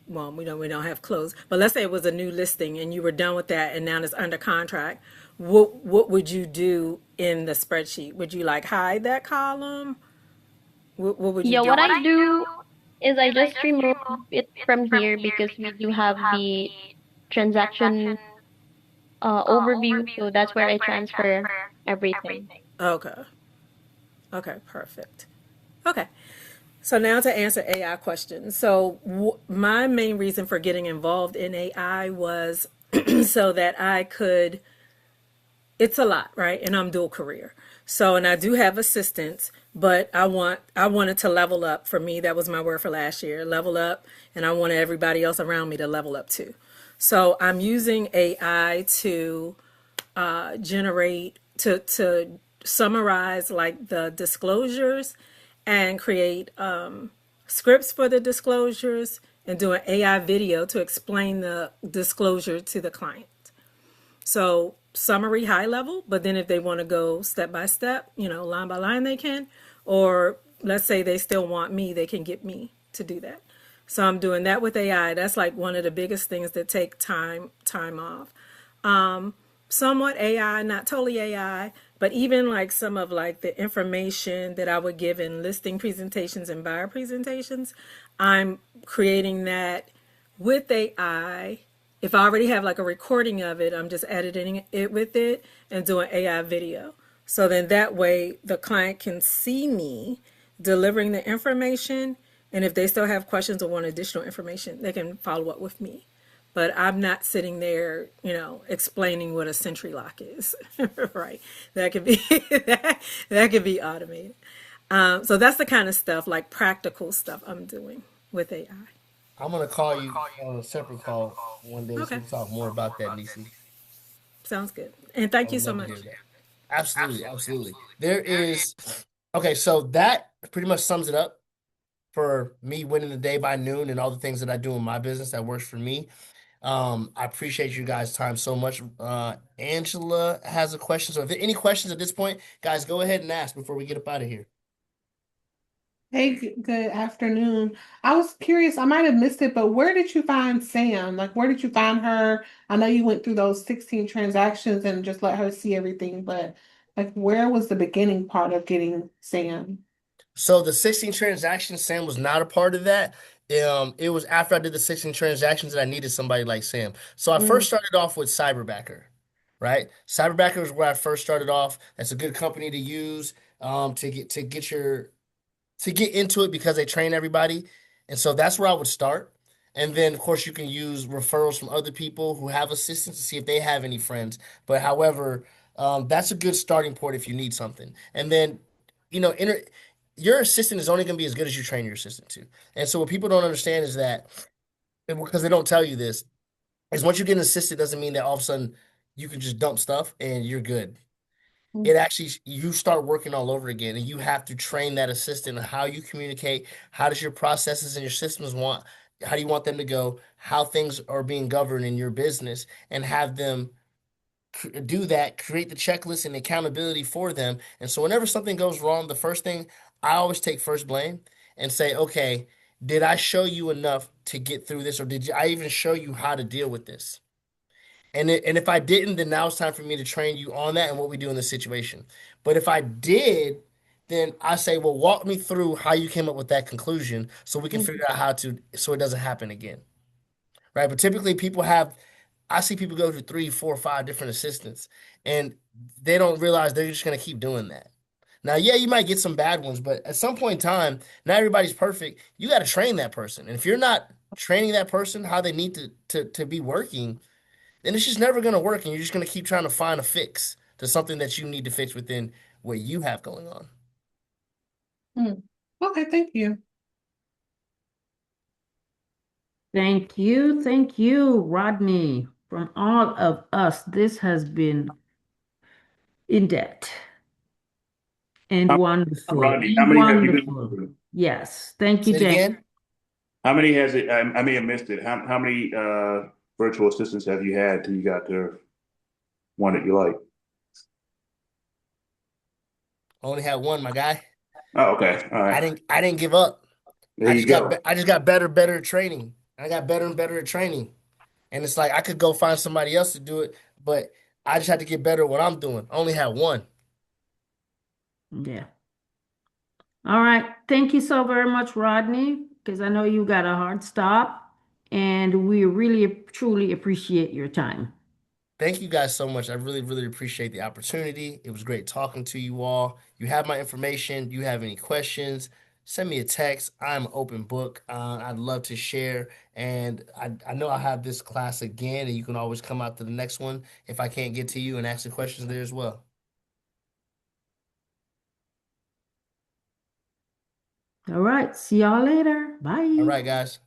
well, we don't have closed, but let's say it was a new listing and you were done with that and now it's under contract. What would you do in the spreadsheet? Would you like hide that column? What would you Yeah, do? what I do is I just remove it from here because we do have the transaction overview, so that's where I transfer everything. Okay. Okay, perfect. Okay. So now to answer AI questions. So my main reason for getting involved in AI was so that I could, it's a lot, right? And I'm dual career. So, and I do have assistants, but I wanted to level up. For me, that was my word for last year, level up, and I wanted everybody else around me to level up too. So I'm using AI to generate, to summarize like the disclosures and create scripts for the disclosures and do an AI video to explain the disclosure to the client. So summary high level, but then if they want to go step by step, line by line, they can. Or let's say they still want me, they can get me to do that. So I'm doing that with AI. That's like one of the biggest things that take time off. Somewhat AI, not totally AI, but even like some of like the information that I would give in listing presentations and buyer presentations, I'm creating that with AI. If I already have like a recording of it, I'm just editing it with it and doing AI video. So then that way the client can see me delivering the information. And if they still have questions or want additional information, they can follow up with me. But I'm not sitting there, explaining what a century lock is, right? That could be that could be automated. So that's the kind of stuff, like practical stuff, I'm doing with AI. I'm gonna call you on a separate call one day so we Okay. can talk more about that, Nisi. Sounds good. And thank I you would so love to much. hear that. Absolutely, absolutely. There is okay, so that pretty much sums it up for me winning the day by noon and all the things that I do in my business that works for me. I appreciate you guys' time so much. Angela has a question. So if there are any questions at this point, guys, go ahead and ask before we get up out of here. Hey, good afternoon. I was curious, I might have missed it, but where did you find Sam? Like, where did you find her? I know you went through those 16 transactions and just let her see everything, but like, where was the beginning part of getting Sam? So the 16 transactions, Sam was not a part of that. It was after I did the 16 transactions that I needed somebody like Sam. So I Mm, first started off with Cyberbacker, right? Cyberbacker is where I first started off. That's a good company to use to get into it because they train everybody. And so that's where I would start. And then, of course, you can use referrals from other people who have assistants to see if they have any friends. But however, that's a good starting point if you need something. And then, you know, your assistant is only going to be as good as you train your assistant to. And so what people don't understand is that, because they don't tell you this, is once you get an assistant doesn't mean that all of a sudden you can just dump stuff and you're good. mm, It actually, you start working all over again, and you have to train that assistant on how you communicate. How does your processes and your systems want, how do you want them to go, how things are being governed in your business, and have them do that, create the checklist and accountability for them. And so whenever something goes wrong, the first thing, I always take first blame and say, okay, did I show you enough to get through this, or I even show you how to deal with this? And if I didn't, then now it's time for me to train you on that and what we do in this situation. But if I did, then I say, well, walk me through how you came up with that conclusion so we can mm, figure out how to, so it doesn't happen again. Right. But typically I see people go through 3, 4, 5 different assistants, and they don't realize they're just going to keep doing that. Now, yeah, you might get some bad ones, but at some point in time, not everybody's perfect. You got to train that person. And if you're not training that person how they need to be working, then it's just never going to work. And you're just going to keep trying to find a fix to something that you need to fix within what you have going on. mm. Okay, thank you. Thank you, Rodney. From all of us, this has been in depth and wonderful. Rodney, how And many have you been wonderful. through? Yes. Thank you, Say it James. again. How many has it? I may have missed it. How many virtual assistants have you had till you got to one that you like? I only had one, my guy. Oh, okay. All right. I didn't give up. There you go. I just got better at training. I got better and better at training. And it's like I could go find somebody else to do it, but I just had to get better at what I'm doing. I only had one. Yeah. All right. Thank you so very much, Rodney, because I know you got a hard stop, and we really, truly appreciate your time. Thank you guys so much. I really, really appreciate the opportunity. It was great talking to you all. You have my information. You have any questions, send me a text. I'm an open book. I'd love to share. And I know I have this class again, and you can always come out to the next one if I can't get to you and ask the questions there as well. All right. See y'all later. All Bye. right, guys.